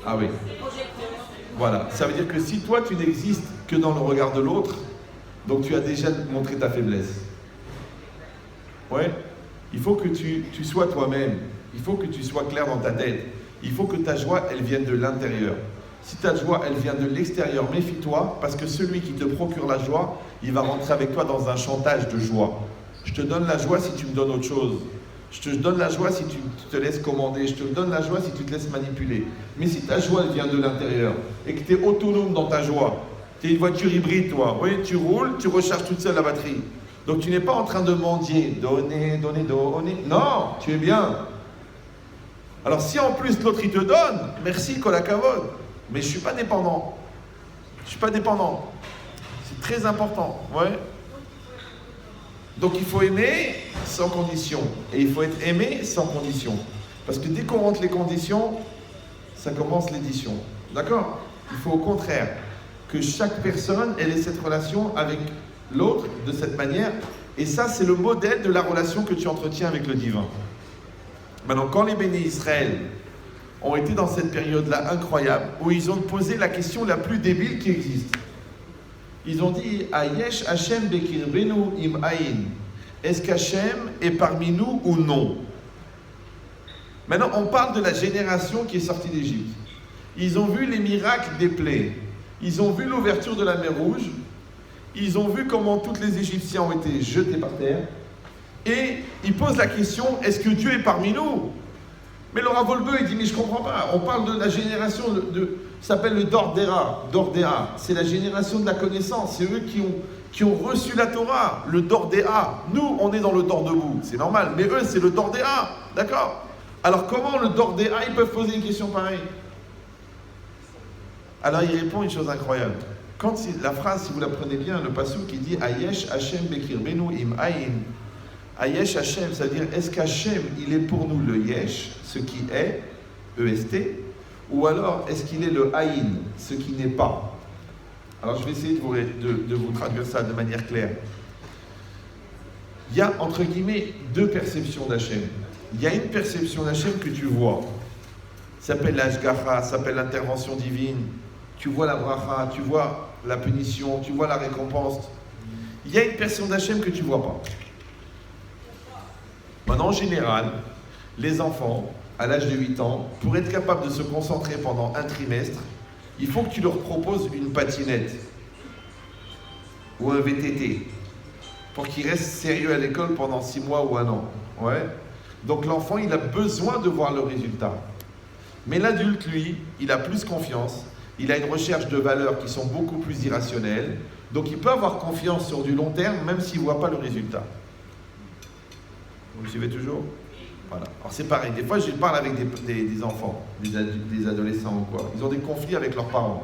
Ah oui. Voilà. Ça veut dire que si toi, tu n'existes que dans le regard de l'autre, donc tu as déjà montré ta faiblesse. Ouais. Il faut que tu sois toi-même. Il faut que tu sois clair dans ta tête. Il faut que ta joie, elle vienne de l'intérieur. Si ta joie, elle vient de l'extérieur, méfie-toi, parce que celui qui te procure la joie, il va rentrer avec toi dans un chantage de joie. Je te donne la joie si tu me donnes autre chose. Je te donne la joie si tu te laisses commander. Je te donne la joie si tu te laisses manipuler. Mais si ta joie, elle vient de l'intérieur, et que tu es autonome dans ta joie, tu es une voiture hybride, toi. Oui, tu roules, tu recharges toute seule la batterie. Donc tu n'es pas en train de mendier. Donner, donner, donner. Non, tu es bien. Alors si en plus l'autre, il te donne, merci, kolakavod. Mais je ne suis pas dépendant. Je ne suis pas dépendant. C'est très important. Ouais. Donc il faut aimer sans condition. Et il faut être aimé sans condition. Parce que dès qu'on rentre les conditions, ça commence l'édition. D'accord? Il faut au contraire que chaque personne ait cette relation avec l'autre de cette manière. Et ça, c'est le modèle de la relation que tu entretiens avec le divin. Maintenant, quand les bénis Israël ont été dans cette période-là incroyable, où ils ont posé la question la plus débile qui existe. Ils ont dit « Ayesh Hashem bekirbenu im aïn » Est-ce qu'Hachem est parmi nous ou non? Maintenant, on parle de la génération qui est sortie d'Égypte. Ils ont vu les miracles des plaies. Ils ont vu l'ouverture de la mer Rouge. Ils ont vu comment tous les Égyptiens ont été jetés par terre. Et ils posent la question, est-ce que Dieu est parmi nous? Mais Laura Volbeu, il dit, mais je ne comprends pas. On parle de la génération ça s'appelle le Dordéa. Dordéa, c'est la génération de la connaissance. C'est eux qui ont reçu la Torah, le Dordéa. Nous, on est dans le Dor debout, c'est normal. Mais eux, c'est le Dordéa, d'accord? Alors comment le Dordéa, ils peuvent poser une question pareille? Alors il répond une chose incroyable. Quand la phrase, si vous la prenez bien, le passouk qui dit Ayesh Hashem bekirbenu im aïn. Ayesh Hashem, ça veut dire est-ce qu'Hashem, il est pour nous le Yesh, ce qui est, EST, ou alors est-ce qu'il est le Aïn, ce qui n'est pas? Alors je vais essayer de vous traduire ça de manière claire. Il y a entre guillemets deux perceptions d'Hachem. Il y a une perception d'Hachem que tu vois. Ça s'appelle l'Ashgacha, ça s'appelle l'intervention divine. Tu vois la bracha, tu vois la punition, tu vois la récompense. Il y a une perception d'Hachem que tu ne vois pas. Maintenant, en général, les enfants, à l'âge de 8 ans, pour être capables de se concentrer pendant un trimestre, il faut que tu leur proposes une patinette ou un VTT pour qu'ils restent sérieux à l'école pendant 6 mois ou 1 an. Ouais. Donc l'enfant, il a besoin de voir le résultat. Mais l'adulte, lui, il a plus confiance, il a une recherche de valeurs qui sont beaucoup plus irrationnelles, donc il peut avoir confiance sur du long terme, même s'il ne voit pas le résultat. Vous me suivez toujours? Voilà. Alors c'est pareil, des fois je parle avec des enfants, des adolescents ou quoi, ils ont des conflits avec leurs parents.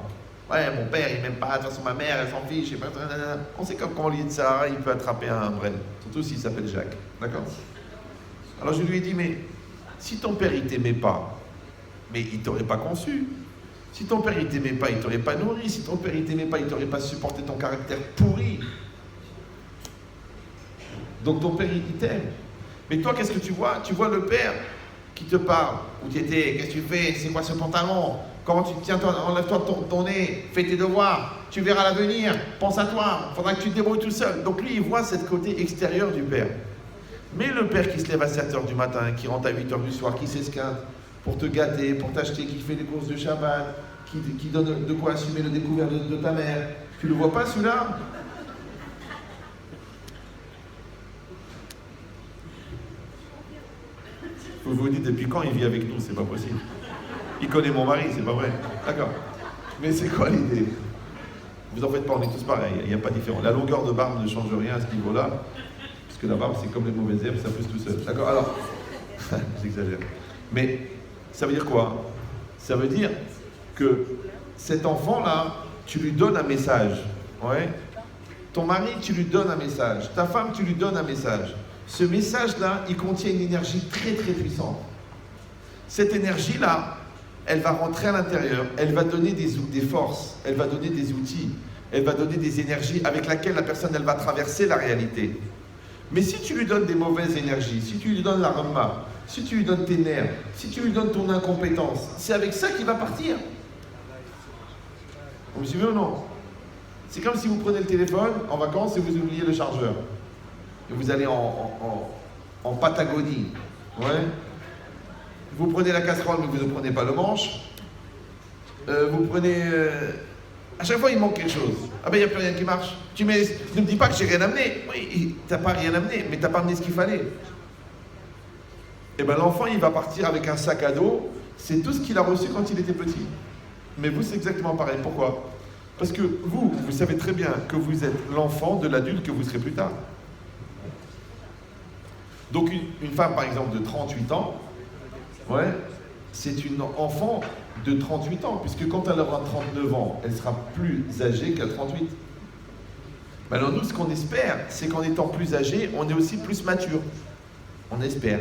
Ouais, mon père, il m'aime pas, de toute façon ma mère, elle s'en fiche, je sais pas, on sait comme quand l'île de Sahara, il peut attraper un brel, surtout s'il s'appelle Jacques, d'accord? Alors je lui ai dit, mais si ton père il t'aimait pas, mais il t'aurait pas conçu. Si ton père il t'aimait pas, il t'aurait pas nourri. Si ton père il t'aimait pas, il t'aurait pas supporté ton caractère pourri. Donc ton père il t'aime. Mais toi qu'est-ce que tu vois? Tu vois le père qui te parle. Où tu étais? Qu'est-ce que tu fais? C'est quoi ce pantalon? Comment tu te tiens? Enlève-toi ton nez. Fais tes devoirs. Tu verras l'avenir. Pense à toi. Faudra que tu te débrouilles tout seul. Donc lui il voit cette côté extérieur du père. Mais le père qui se lève à 7h du matin, qui rentre à 8h du soir, qui s'esquinte pour te gâter, pour t'acheter, qui fait les courses de Shabbat, qui donne de quoi assumer le découvert de ta mère. Tu le vois pas celui-là? Vous vous dites depuis quand il vit avec nous? C'est pas possible. Il connaît mon mari, c'est pas vrai. D'accord. Mais c'est quoi l'idée? Vous en faites pas, on est tous pareils, il n'y a pas de différence. La longueur de barbe ne change rien à ce niveau-là, parce que la barbe c'est comme les mauvaises herbes, ça pousse tout seul. D'accord, alors, j'exagère. Mais ça veut dire quoi? Ça veut dire que cet enfant-là, tu lui donnes un message. Ouais. Ton mari, tu lui donnes un message. Ta femme, tu lui donnes un message. Ce message-là, il contient une énergie très très puissante. Cette énergie-là, elle va rentrer à l'intérieur, elle va donner des forces, elle va donner des outils, elle va donner des énergies avec lesquelles la personne, elle va traverser la réalité. Mais si tu lui donnes des mauvaises énergies, si tu lui donnes la remma, si tu lui donnes tes nerfs, si tu lui donnes ton incompétence, c'est avec ça qu'il va partir. Vous me suivez ou non? C'est comme si vous prenez le téléphone en vacances et vous oubliez le chargeur. Et vous allez en Patagonie. Ouais. Vous prenez la casserole mais vous ne prenez pas le manche. Vous prenez... À chaque fois il manque quelque chose. Ah ben il n'y a plus rien qui marche. Ne me dis pas que j'ai rien amené. Oui, t'as pas rien amené, mais t'as pas amené ce qu'il fallait. Et bien l'enfant il va partir avec un sac à dos. C'est tout ce qu'il a reçu quand il était petit. Mais vous c'est exactement pareil. Pourquoi? Parce que vous savez très bien que vous êtes l'enfant de l'adulte que vous serez plus tard. Donc une femme par exemple de 38 ans, ouais, c'est une enfant de 38 ans, puisque quand elle aura 39 ans, elle sera plus âgée qu'à 38. Alors nous, ce qu'on espère, c'est qu'en étant plus âgé, on est aussi plus mature. On espère.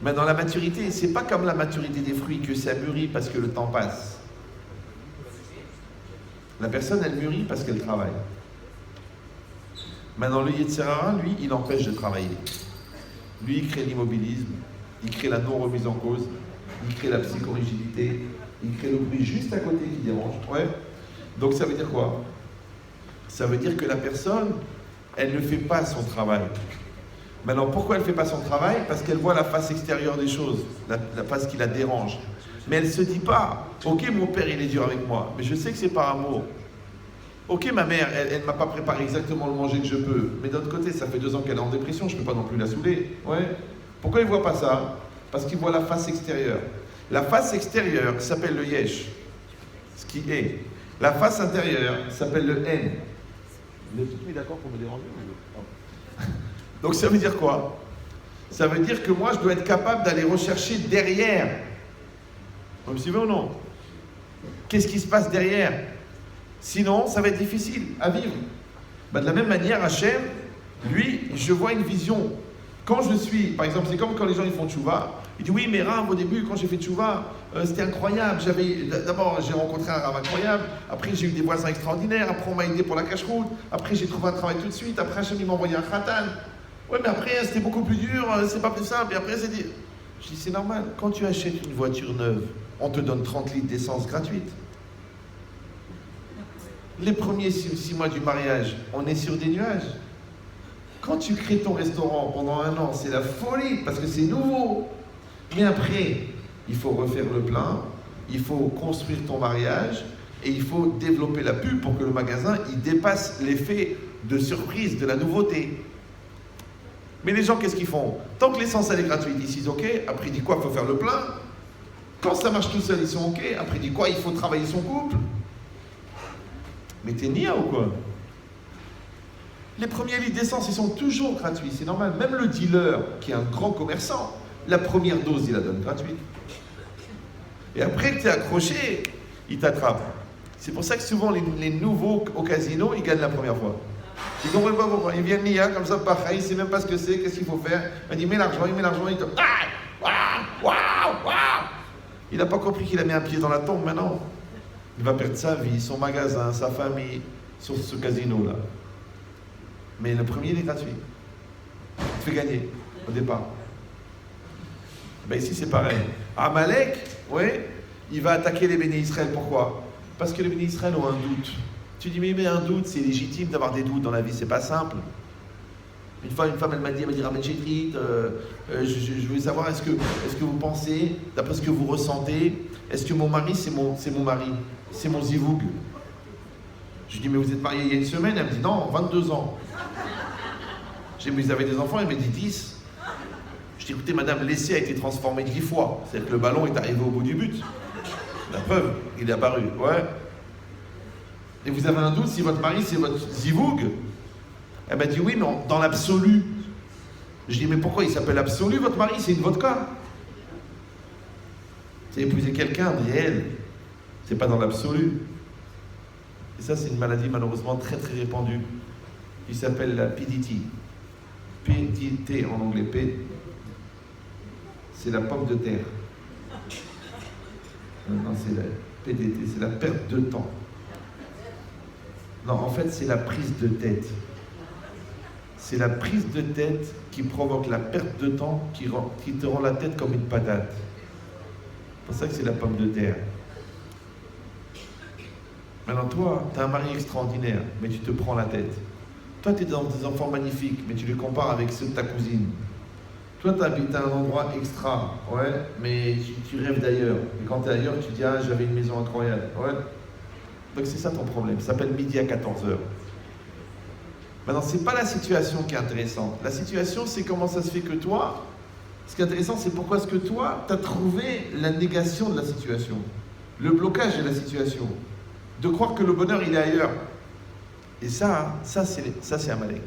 Mais dans la maturité, c'est pas comme la maturité des fruits, que ça mûrit parce que le temps passe. La personne, elle mûrit parce qu'elle travaille. Maintenant, le Yetzirara, lui, il empêche de travailler. Lui, il crée l'immobilisme, il crée la non-remise en cause, il crée la psychorigidité, il crée le bruit juste à côté qui dérange. Ouais. Donc ça veut dire quoi? Ça veut dire que la personne, elle ne fait pas son travail. Maintenant, pourquoi elle ne fait pas son travail? Parce qu'elle voit la face extérieure des choses, la face qui la dérange. Mais elle ne se dit pas, ok, mon père, il est dur avec moi, mais je sais que c'est par amour. Ok, ma mère, elle ne m'a pas préparé exactement le manger que je peux, mais d'un autre côté, ça fait 2 ans qu'elle est en dépression, je ne peux pas non plus la saouler. Ouais. Pourquoi il ne voit pas ça? Parce qu'il voit la face extérieure. La face extérieure s'appelle le yesh, ce qui est. La face intérieure s'appelle le en. Vous êtes tous mis d'accord pour me déranger? Donc ça veut dire quoi? Ça veut dire que moi, je dois être capable d'aller rechercher derrière. Vous me suivez ou non? Qu'est-ce qui se passe derrière? Sinon, ça va être difficile à vivre. Ben, de la même manière, Hachem, lui, je vois une vision. Quand je suis, par exemple, c'est comme quand les gens ils font tchouva, ils disent oui, mais Rav, au début, quand j'ai fait tchouva, c'était incroyable. D'abord, j'ai rencontré un Rav incroyable. Après, j'ai eu des voisins extraordinaires. Après, on m'a aidé pour la cache-route. Après, j'ai trouvé un travail tout de suite. Après, Hachem, il m'a envoyé un khatan. Ouais, mais après, c'était beaucoup plus dur. C'est pas plus simple. Et après, c'est dit. Je dis, c'est normal. Quand tu achètes une voiture neuve, on te donne 30 litres d'essence gratuite. Les premiers 6 mois du mariage, on est sur des nuages. Quand tu crées ton restaurant pendant 1 an, c'est la folie, parce que c'est nouveau. Mais après, il faut refaire le plein, il faut construire ton mariage, et il faut développer la pub pour que le magasin, il dépasse l'effet de surprise, de la nouveauté. Mais les gens, qu'est-ce qu'ils font? Tant que l'essence, elle est gratuite, ils disent ok, après il dit quoi? Il faut faire le plein. Quand ça marche tout seul, ils sont ok, après il dit quoi? Il faut travailler son couple. Mais t'es nia ou quoi? Les premiers litres d'essence, ils sont toujours gratuits, c'est normal. Même le dealer, qui est un grand commerçant, la première dose, il la donne gratuite. Et après que tu es accroché, il t'attrape. C'est pour ça que souvent, les nouveaux au casino, ils gagnent la première fois. Ils ne comprennent pas pourquoi. Ils viennent nia comme ça, pareil, il ne sait même pas ce que c'est, qu'est-ce qu'il faut faire. Il dit, mets l'argent, il te... Il n'a pas compris qu'il a mis un pied dans la tombe maintenant. Il va perdre sa vie, son magasin, sa famille, sur ce casino-là. Mais le premier, il est gratuit. Il te fait gagner, au départ. Ben ici, c'est pareil. Amalek, oui, il va attaquer les bénis Israël. Pourquoi? Parce que les bénis Israël ont un doute. Tu dis, mais un doute, c'est légitime d'avoir des doutes dans la vie, c'est pas simple. Une fois, une femme, elle m'a dit, Rabbi Chetrit, je voulais savoir, est-ce que vous pensez, d'après ce que vous ressentez, est-ce que mon mari, c'est mon mari, c'est mon zivoug? Je lui dis, mais vous êtes mariés il y a 1 semaine? Elle me dit, non, 22 ans. J'ai dit, mais vous avez des enfants? Elle me dit, 10. Je dis, écoutez, madame, l'essai a été transformé 10 fois. C'est-à-dire que le ballon est arrivé au bout du but. La preuve, il est apparu. Ouais. Et vous avez un doute si votre mari, c'est votre zivoug? Elle m'a dit, oui, mais dans l'absolu. Je dis, mais pourquoi il s'appelle absolu, votre mari? C'est une vodka. C'est épouser quelqu'un de réel. C'est pas dans l'absolu. Et ça, c'est une maladie malheureusement très très répandue. Qui s'appelle la PDT. PDT en anglais. P. C'est la pomme de terre. Non, c'est la PDT, c'est la perte de temps. Non, en fait, c'est la prise de tête. C'est la prise de tête qui provoque la perte de temps, qui te rend la tête comme une patate. C'est pour ça que c'est la pomme de terre. Maintenant, toi, tu as un mari extraordinaire, mais tu te prends la tête. Toi, tu es dans des enfants magnifiques, mais tu les compares avec ceux de ta cousine. Toi, tu habites à un endroit extra, ouais, mais tu rêves d'ailleurs. Et quand tu es ailleurs, tu dis, ah, j'avais une maison incroyable, ouais. Donc c'est ça ton problème, ça s'appelle midi à 14h. Maintenant, c'est pas la situation qui est intéressante. La situation, c'est comment ça se fait que toi, ce qui est intéressant, c'est pourquoi est-ce que toi, tu as trouvé la négation de la situation, le blocage de la situation, de croire que le bonheur, il est ailleurs. Et ça c'est Amalek.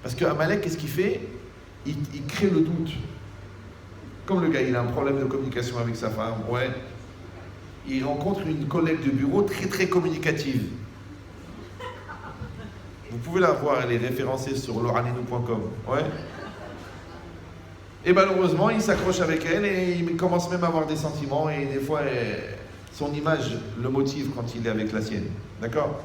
Parce que Amalek, qu'est-ce qu'il fait? Il crée le doute. Comme le gars, il a un problème de communication avec sa femme, ouais. Il rencontre une collègue de bureau très très communicative. Vous pouvez la voir, elle est référencée sur loranenou.com, ouais. Et malheureusement, il s'accroche avec elle et il commence même à avoir des sentiments et des fois, son image le motive quand il est avec la sienne, d'accord?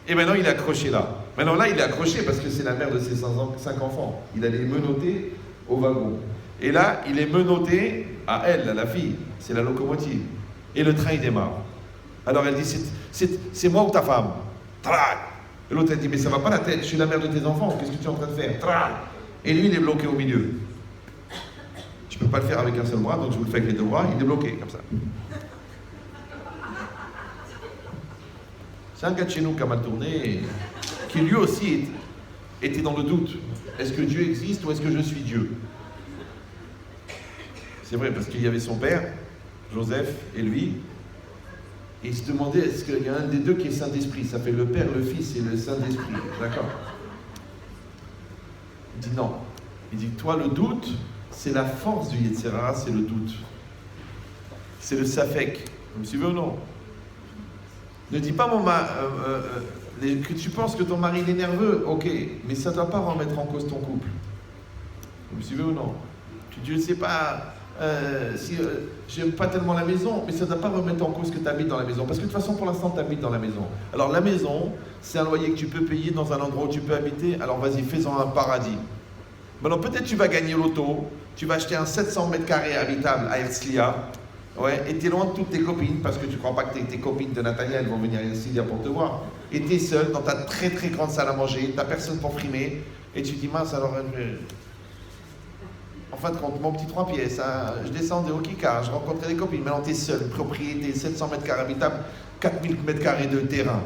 Et maintenant, il est accroché là. Maintenant, là, il est accroché parce que c'est la mère de ses 5 enfants. Il a les menottés au wagon. Et là, il est menotté à elle, à la fille. C'est la locomotive. Et le train, il démarre. Alors, elle dit, c'est moi ou ta femme? Trac! Et l'autre, elle dit, mais ça va pas la tête, je suis la mère de tes enfants, qu'est-ce que tu es en train de faire? Trac! Et lui, il est bloqué au milieu. Je peux pas le faire avec un seul bras, donc je vous le fais avec les 2 bras, il est bloqué, comme ça. C'est un gars de chez nous qui a mal tourné, qui lui aussi était dans le doute. Est-ce que Dieu existe ou est-ce que je suis Dieu? C'est vrai, parce qu'il y avait son père, Joseph, et lui, et il se demandait, est-ce qu'il y a un des deux qui est Saint-Esprit? Ça fait le Père, le Fils et le Saint-Esprit, d'accord? Il dit non. Il dit, toi, le doute, c'est la force du Yetzirah, c'est le doute. C'est le Safek. Vous me suivez ou non? Ne dis pas, que tu penses que ton mari est nerveux, ok, mais ça ne doit pas remettre en cause ton couple. Vous me suivez ou non? Tu ne sais pas, si j'aime pas tellement la maison, mais ça ne doit pas remettre en cause que tu habites dans la maison. Parce que de toute façon, pour l'instant, tu habites dans la maison. Alors la maison, c'est un loyer que tu peux payer dans un endroit où tu peux habiter, alors vas-y, fais-en un paradis. Maintenant, peut-être tu vas gagner l'auto, tu vas acheter un 700 mètres carrés habitable à Herzliya, Ouais, et t'es loin de toutes tes copines, parce que tu crois pas que tes copines de Nathalie, elles vont venir ici pour te voir. Et t'es seul dans ta très très grande salle à manger, t'as personne pour frimer, et tu dis mince alors... En fin de compte, mon petit 3 pièces, hein, je descendais au Kika, je rencontrais des copines, maintenant t'es seul, propriété, 700 mètres carrés habitables, 4000 mètres carrés de terrain.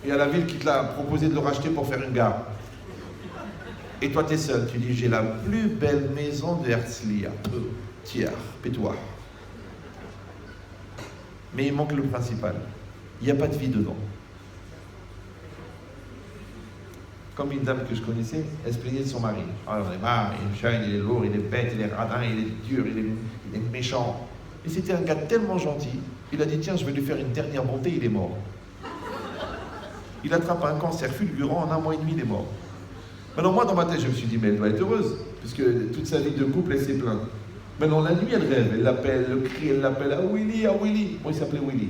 Il y a la ville qui te l'a proposé de le racheter pour faire une gare. Et toi, t'es seul. Tu dis, j'ai la plus belle maison de Herzliya. Tiers, pétoire. Mais il manque le principal. Il n'y a pas de vie dedans. Comme une dame que je connaissais, elle se plaignait de son mari. Ah, j'en ai marre, il est jeune, il est lourd, il est bête, il est radin, il est dur, il est méchant. Et c'était un gars tellement gentil, il a dit, tiens, je vais lui faire une dernière bonté, il est mort. Il attrape un cancer fulgurant, en 1 mois et demi, il est mort. Maintenant, moi, dans ma tête, je me suis dit, mais elle doit être heureuse, puisque toute sa vie de couple, elle s'est plainte. Maintenant, la nuit, elle rêve, elle l'appelle, elle crie, elle l'appelle, ah Willy, ah Willy. Moi, il s'appelait Willy.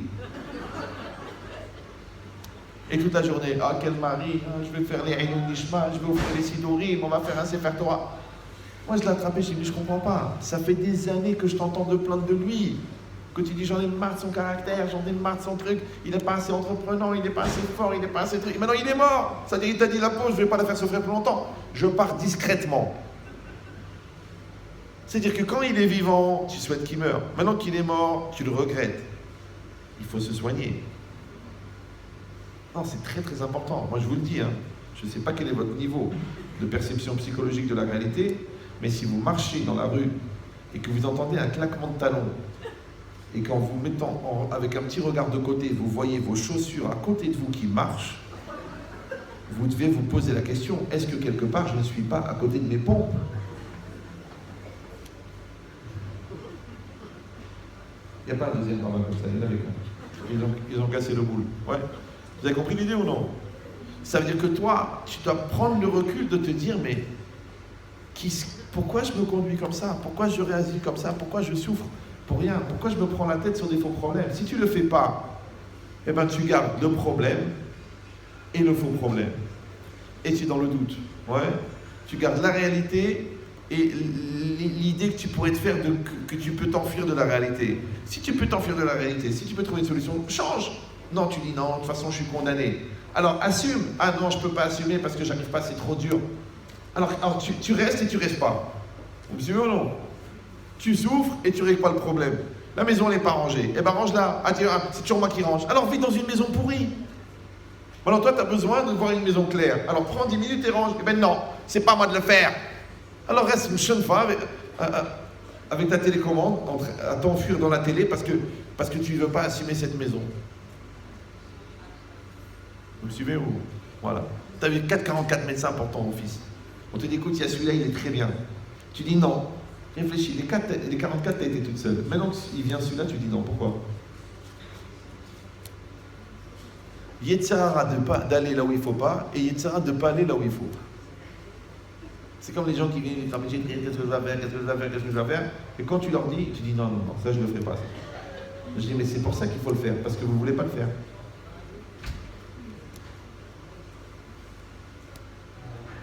Et toute la journée, ah, quel mari, ah, je vais faire les Einoun Nishma, je vais offrir les Sidorim, on va faire un Sefer Torah. Moi, je l'ai attrapé, je lui ai dit, je comprends pas. Ça fait des années que je t'entends de plaindre de lui. Que tu dis, j'en ai marre de son caractère, j'en ai marre de son truc, il n'est pas assez entreprenant, il n'est pas assez fort, il n'est pas assez truc. Maintenant, il est mort. C'est-à-dire, il t'a dit la pause, je ne vais pas la faire souffrir plus longtemps. Je pars discrètement. C'est-à-dire que quand il est vivant, tu souhaites qu'il meure. Maintenant qu'il est mort, tu le regrettes. Il faut se soigner. Non, c'est très très important. Moi, je vous le dis, hein, je ne sais pas quel est votre niveau de perception psychologique de la réalité, mais si vous marchez dans la rue et que vous entendez un claquement de talons, et qu'en vous mettant avec un petit regard de côté, vous voyez vos chaussures à côté de vous qui marchent, vous devez vous poser la question, est-ce que quelque part je ne suis pas à côté de mes pompes? Il n'y a pas un deuxième dans comme ça, il y en avait quoi. Ils ont cassé le boule. Ouais. Vous avez compris l'idée ou non? Ça veut dire que toi, tu dois prendre le recul de te dire, mais pourquoi je me conduis comme ça? Pourquoi je réagis comme ça? Pourquoi je souffre? Pour rien. Pourquoi je me prends la tête sur des faux problèmes? Si tu ne le fais pas, eh ben tu gardes le problème et le faux problème. Et tu es dans le doute. Ouais. Tu gardes la réalité et l'idée que tu pourrais te faire que tu peux t'enfuir de la réalité. Si tu peux t'enfuir de la réalité, si tu peux trouver une solution, change. Non, tu dis non, de toute façon je suis condamné. Alors assume. Ah non, je ne peux pas assumer parce que j'arrive pas, c'est trop dur. Alors tu restes et tu restes pas. Vous me suivez ou non? Tu souffres et tu règles pas le problème. La maison n'est pas rangée. Eh ben range-la. Ah, c'est toujours moi qui range. Alors vis dans une maison pourrie. Alors toi, tu as besoin de voir une maison claire. Alors prends 10 minutes et range. Eh ben non, c'est pas moi de le faire. Alors reste une chaîne fois avec ta télécommande à t'enfuir dans la télé parce que tu ne veux pas assumer cette maison. Vous me suivez ou... Voilà. Tu as vu 4,44 médecins pour ton fils. On te dit, écoute, il y a celui-là, il est très bien. Tu dis non. Réfléchis, les 44, tu as été toute seule. Maintenant qu'il vient celui-là, tu dis non. Pourquoi? Yetzirara d'aller là où il ne faut pas, et Yetzirara de ne pas aller là où il faut. C'est comme les gens qui viennent dire, qu'est-ce que je dois faire, qu'est-ce que je dois faire, qu'est-ce que je dois faire. Et quand tu leur dis, tu dis non, ça je ne le ferai pas. Ça. Je dis, mais c'est pour ça qu'il faut le faire, parce que vous ne voulez pas le faire.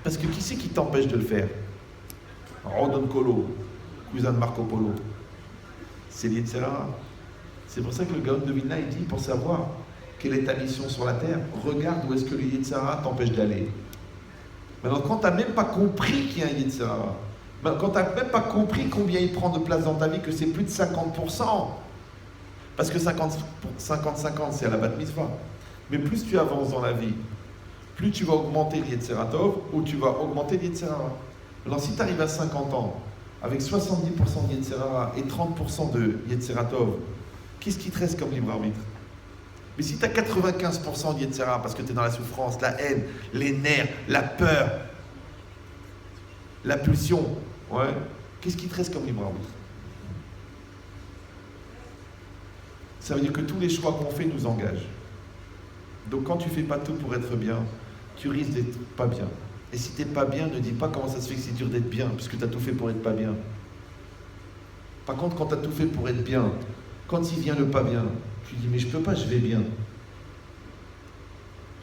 Parce que qui c'est qui t'empêche de le faire? Rodon Kolo, cousin de Marco Polo. C'est l'Yetzirara. C'est pour ça que le Gaon de Vilna, il dit, pour savoir quelle est ta mission sur la terre, regarde où est-ce que le Yetzirara t'empêche d'aller. Maintenant, quand tu n'as même pas compris qu'il y a un Yetzirara, quand tu n'as même pas compris combien il prend de place dans ta vie, que c'est plus de 50%, parce que 50-50, c'est à la bat mitzvah. Mais plus tu avances dans la vie, plus tu vas augmenter le Yetziratov, ou tu vas augmenter le Yetzirara. Alors si tu arrives à 50 ans, avec 70% de Yetzirara et 30% de Yetziratov, qu'est-ce qui te reste comme libre arbitre? Mais si tu as 95% de Yetzirara, parce que tu es dans la souffrance, la haine, les nerfs, la peur, la pulsion, ouais, qu'est-ce qui te reste comme libre arbitre? Ça veut dire que tous les choix qu'on fait nous engagent. Donc quand tu ne fais pas tout pour être bien, tu risques d'être pas bien. Et si tu n'es pas bien, ne dis pas comment ça se fait que c'est dur d'être bien, puisque tu as tout fait pour être pas bien. Par contre, quand tu as tout fait pour être bien, quand il vient le pas bien, tu dis mais je peux pas, je vais bien.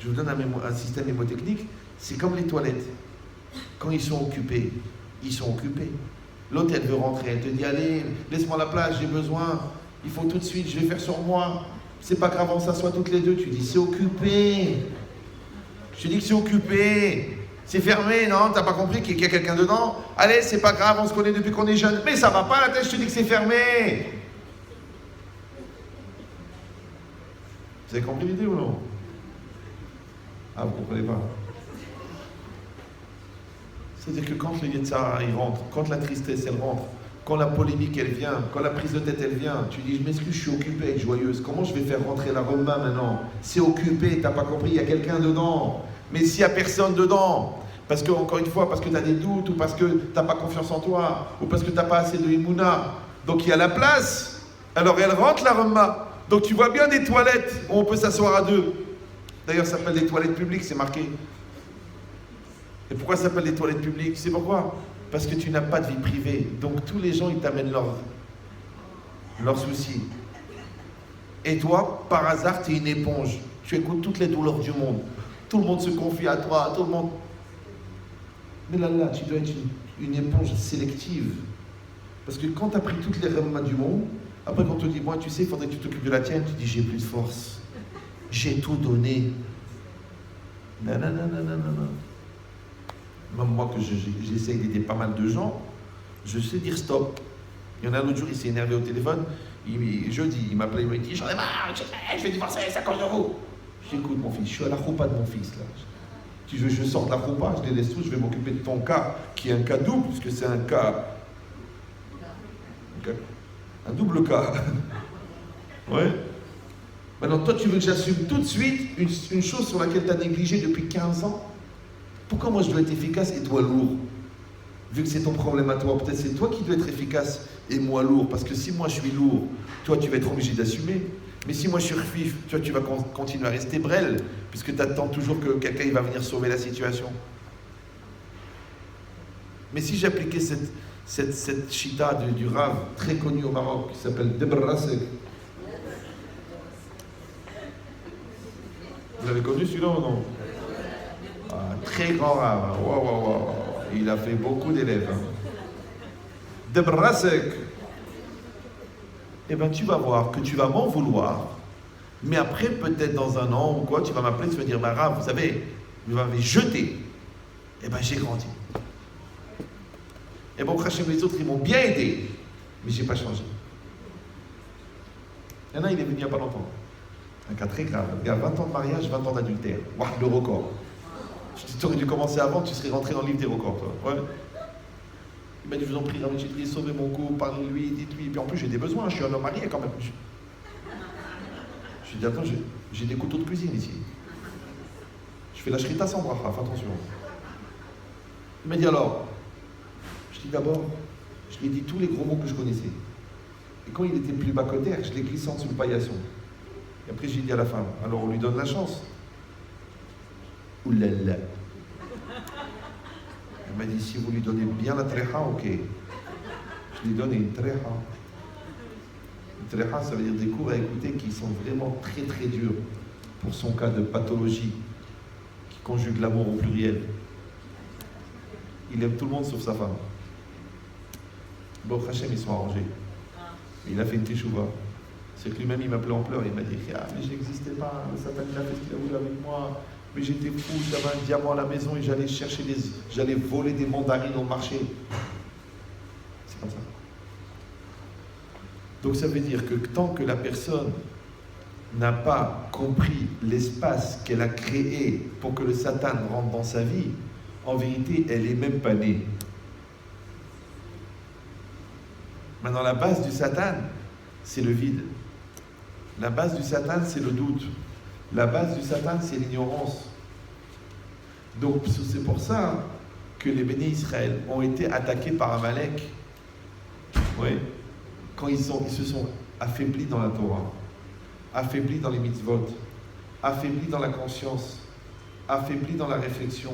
Je vous donne un système mnémotechnique, c'est comme les toilettes. Quand ils sont occupés, ils sont occupés. L'autre, elle veut rentrer, elle te dit, allez, laisse-moi la place, j'ai besoin, il faut tout de suite, je vais faire sur moi. C'est pas grave, on s'assoit toutes les deux. Tu dis, c'est occupé. Je te dis que c'est occupé. C'est fermé, non? T'as pas compris qu'il y a quelqu'un dedans? Allez, c'est pas grave, on se connaît depuis qu'on est jeune. Mais ça va pas la tête, je te dis que c'est fermé. Vous avez compris l'idée ou non? Ah, vous comprenez pas? C'est-à-dire que quand le Yetzirah il rentre, quand la tristesse elle rentre, quand la polémique elle vient, quand la prise de tête elle vient, tu dis je m'excuse, je suis occupé, joyeuse. Comment je vais faire rentrer la Roma maintenant? C'est occupé, t'as pas compris, il y a quelqu'un dedans. Mais s'il n'y a personne dedans, parce que, encore une fois, parce que tu as des doutes, ou parce que tu n'as pas confiance en toi, ou parce que tu n'as pas assez de Himouna, donc il y a la place, alors elle rentre la Roma. Donc tu vois bien des toilettes où on peut s'asseoir à deux. D'ailleurs, ça s'appelle les toilettes publiques, c'est marqué. Et pourquoi ça s'appelle les toilettes publiques? C'est pourquoi? Parce que tu n'as pas de vie privée. Donc tous les gens, ils t'amènent leurs soucis. Et toi, par hasard, tu es une éponge. Tu écoutes toutes les douleurs du monde. Tout le monde se confie à toi, tout le monde. Mais là, tu dois être une éponge sélective. Parce que quand tu as pris toutes les remmas du monde, après quand on te dit, moi, tu sais, il faudrait que tu t'occupes de la tienne, tu dis, j'ai plus de force. J'ai tout donné. Non. Même moi, que j'essaye d'aider pas mal de gens, je sais dire stop. Il y en a un autre jour, il s'est énervé au téléphone. Jeudi, il m'appelait, il m'a dit, j'en ai marre, je vais divorcer, c'est à cause de vous. J'écoute mon fils, je suis à la choupa de mon fils là. Si je sors de la choupa, je les laisse tous, je vais m'occuper de ton cas, qui est un cas double, puisque c'est un double cas. Ouais. Maintenant, toi, tu veux que j'assume tout de suite une chose sur laquelle tu as négligé depuis 15 ans? Pourquoi moi je dois être efficace et toi lourd? Vu que c'est ton problème à toi, peut-être c'est toi qui dois être efficace et moi lourd. Parce que si moi je suis lourd, toi tu vas être obligé d'assumer. Mais si moi je suis refif, toi tu vas continuer à rester brêle, puisque tu attends toujours que quelqu'un va venir sauver la situation. Mais si j'appliquais cette chita du Rav, très connu au Maroc, qui s'appelle Debrasek. Vous l'avez connu celui-là ou non? Très grand Rav. Wow. Il a fait beaucoup d'élèves. Debrasek. Eh bien, tu vas voir que tu vas m'en vouloir, mais après, peut-être dans un an ou quoi, tu vas m'appeler, tu vas dire, Rav, vous savez, vous m'avez jeté. Eh bien, j'ai grandi. Et bon, les autres, ils m'ont bien aidé, mais je n'ai pas changé. Il y en a, il est venu il n'y a pas longtemps. Un cas très grave. Il y a 20 ans de mariage, 20 ans d'adultère. Waouh, le record. Je dis, tu aurais dû commencer avant, tu serais rentré dans le livre des records, toi. Ouais. Il m'a dit, je vous en prie, j'ai dit, sauvez mon couple, parlez-lui, dites-lui. Et puis en plus, j'ai des besoins, je suis un homme marié quand même. Je lui ai dit, attends, j'ai des couteaux de cuisine ici. Je fais la shrita sans bracha, fais attention. Il m'a dit alors, je dis d'abord, je lui ai dit tous les gros mots que je connaissais. Et quand il était plus bas que terre, je l'ai glissé en dessous le paillasson. Et après, j'ai dit à la femme, alors on lui donne la chance. Oulala. Elle m'a dit, si vous lui donnez bien la treha, ok. Je lui donne une treha. Une treha, ça veut dire des cours à écouter qui sont vraiment très très durs pour son cas de pathologie, qui conjugue l'amour au pluriel. Il aime tout le monde sauf sa femme. Bon, Hachem, ils sont arrangés. Il a fait une teshuva. C'est que lui-même, il m'appelait en pleurs. Il m'a dit, ah, mais je n'existais pas. Le Satan, il a fait ce qu'il a voulu avec moi. Mais j'étais fou, j'avais un diamant à la maison et j'allais voler des mandarines au marché. C'est comme ça. Donc ça veut dire que tant que la personne n'a pas compris l'espace qu'elle a créé pour que le Satan rentre dans sa vie, en vérité, elle n'est même pas née. Maintenant, la base du Satan, c'est le vide. La base du Satan, c'est le doute. La base du Satan, c'est l'ignorance. Donc, c'est pour ça que les bénis Israël ont été attaqués par Amalek. Oui. Quand ils se sont affaiblis dans la Torah, affaiblis dans les mitzvot, affaiblis dans la conscience, affaiblis dans la réflexion.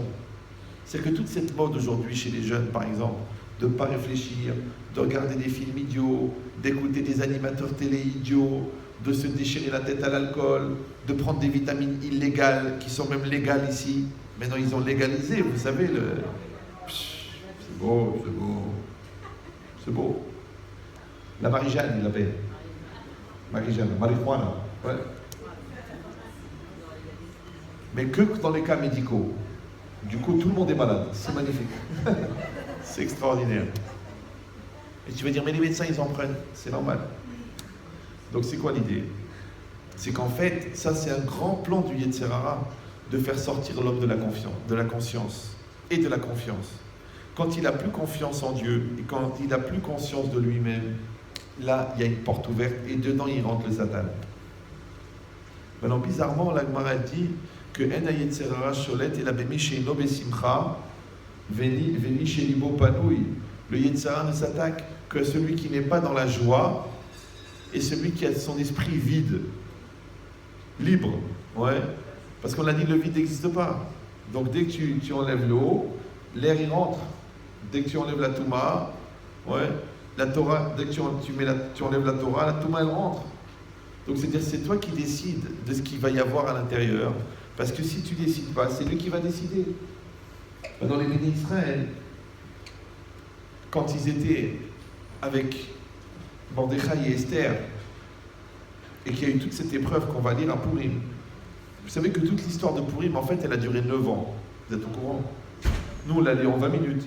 C'est que toute cette mode aujourd'hui chez les jeunes, par exemple, de ne pas réfléchir, de regarder des films idiots, d'écouter des animateurs télé idiots, de se déchirer la tête à l'alcool, de prendre des vitamines illégales, qui sont même légales ici. Maintenant, ils ont légalisé, vous savez, c'est beau. C'est beau. La Marie-Jeanne, il l'appelle. Marie-Jeanne, marijuana. Ouais. Mais que dans les cas médicaux. Du coup, tout le monde est malade. C'est magnifique. C'est extraordinaire. Et tu vas dire, mais les médecins, ils en prennent. C'est normal. Donc, c'est quoi l'idée? C'est qu'en fait, ça, c'est un grand plan du Yetzer Hara de faire sortir l'homme de la conscience et de la confiance. Quand il n'a plus confiance en Dieu et quand il n'a plus conscience de lui-même, là, il y a une porte ouverte et dedans, il rentre le Satan. Maintenant, bizarrement, la Gemara dit que En Yetzer Hara Sholet et la Bemi Sheino Besimcha Veni Shelibo Panoui. Le Yetzer Hara ne s'attaque que celui qui n'est pas dans la joie et celui qui a son esprit vide, libre. Ouais. Parce qu'on l'a dit, le vide n'existe pas. Donc dès que tu enlèves le haut, l'air il rentre. Dès que tu enlèves la Touma, ouais, la Torah, dès que tu enlèves la Torah, la Touma elle rentre. Donc c'est-à-dire c'est toi qui décides de ce qu'il va y avoir à l'intérieur. Parce que si tu ne décides pas, c'est lui qui va décider. Dans les bénis d'Israël, quand ils étaient avec Mordechai et Esther, et qu'il y a eu toute cette épreuve qu'on va lire à Purim, vous savez que toute l'histoire de Purim, en fait, elle a duré 9 ans. Vous êtes au courant? Nous, on l'a lu en 20 minutes.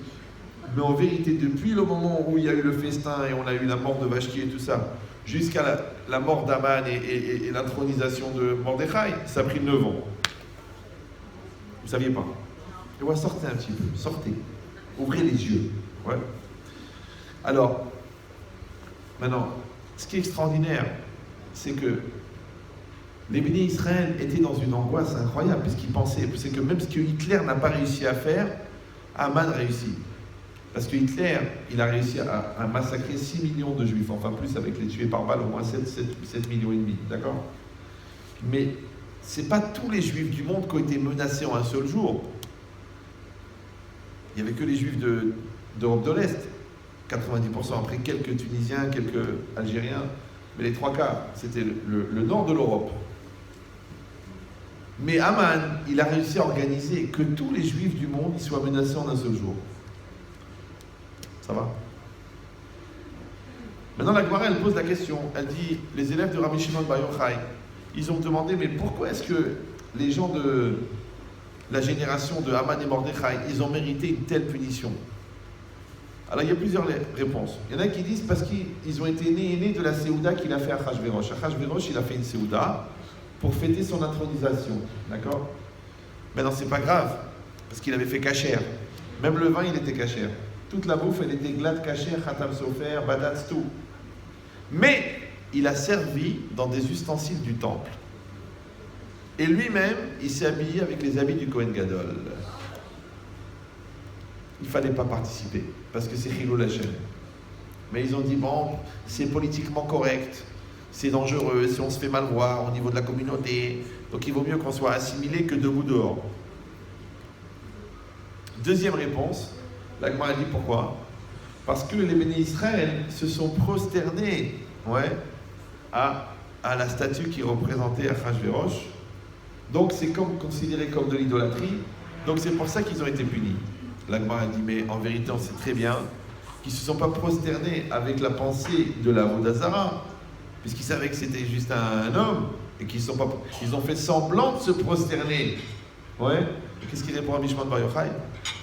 Mais en vérité, depuis le moment où il y a eu le festin et on a eu la mort de Vashti et tout ça, jusqu'à la mort d'Aman et l'intronisation de Mordechai, ça a pris 9 ans. Vous ne saviez pas? Et voilà, sortez un petit peu, sortez. Ouvrez les yeux. Ouais. Alors, maintenant, ce qui est extraordinaire, c'est que les bénis Israël étaient dans une angoisse incroyable, puisqu'ils pensaient, c'est que même ce que Hitler n'a pas réussi à faire, Haman réussit. Parce que Hitler, il a réussi à massacrer 6 millions de juifs, enfin plus avec les tués par balle, au moins 7 millions et demi, d'accord? Mais ce n'est pas tous les juifs du monde qui ont été menacés en un seul jour. Il n'y avait que les juifs d'Europe de l'Est, 90%, après quelques Tunisiens, quelques Algériens, mais les 3 quarts, c'était le nord de l'Europe. Mais Haman, il a réussi à organiser que tous les juifs du monde soient menacés en un seul jour. Ça va? Maintenant, la Gemara, elle pose la question. Elle dit, les élèves de Rabbi Shimon Bar Yochai, ils ont demandé, mais pourquoi est-ce que les gens de la génération de Haman et Mordechai, ils ont mérité une telle punition? Alors, il y a plusieurs réponses. Il y en a qui disent parce qu'ils ont été nés de la Séouda qu'il a fait à Achashverosh. Achashverosh, il a fait une Séouda pour fêter son intronisation. D'accord? Maintenant, c'est pas grave, parce qu'il avait fait kasher. Même le vin, il était kasher. Toute la bouffe, elle était glad kasher, khatam sofer, badatz, tout. Mais il a servi dans des ustensiles du temple. Et lui-même, il s'est habillé avec les habits du Kohen Gadol. Il ne fallait pas participer, parce que c'est Chilul Hashem. Mais ils ont dit, bon, c'est politiquement correct, c'est dangereux, si on se fait mal voir au niveau de la communauté, donc il vaut mieux qu'on soit assimilé que debout dehors. Deuxième réponse, la Gemara dit pourquoi? Parce que les bénis Israël se sont prosternés, ouais, à la statue qui représentait Achashverosh. Donc c'est considéré comme de l'idolâtrie, donc c'est pour ça qu'ils ont été punis. La Gemara dit, mais en vérité, on sait très bien qu'ils ne se sont pas prosternés avec la pensée de la Avodah Zara, puisqu'ils savaient que c'était juste un homme, et qu'ils ont fait semblant de se prosterner. Ouais. Qu'est-ce qu'il répond à Rabbi Shimon Bar Yochai?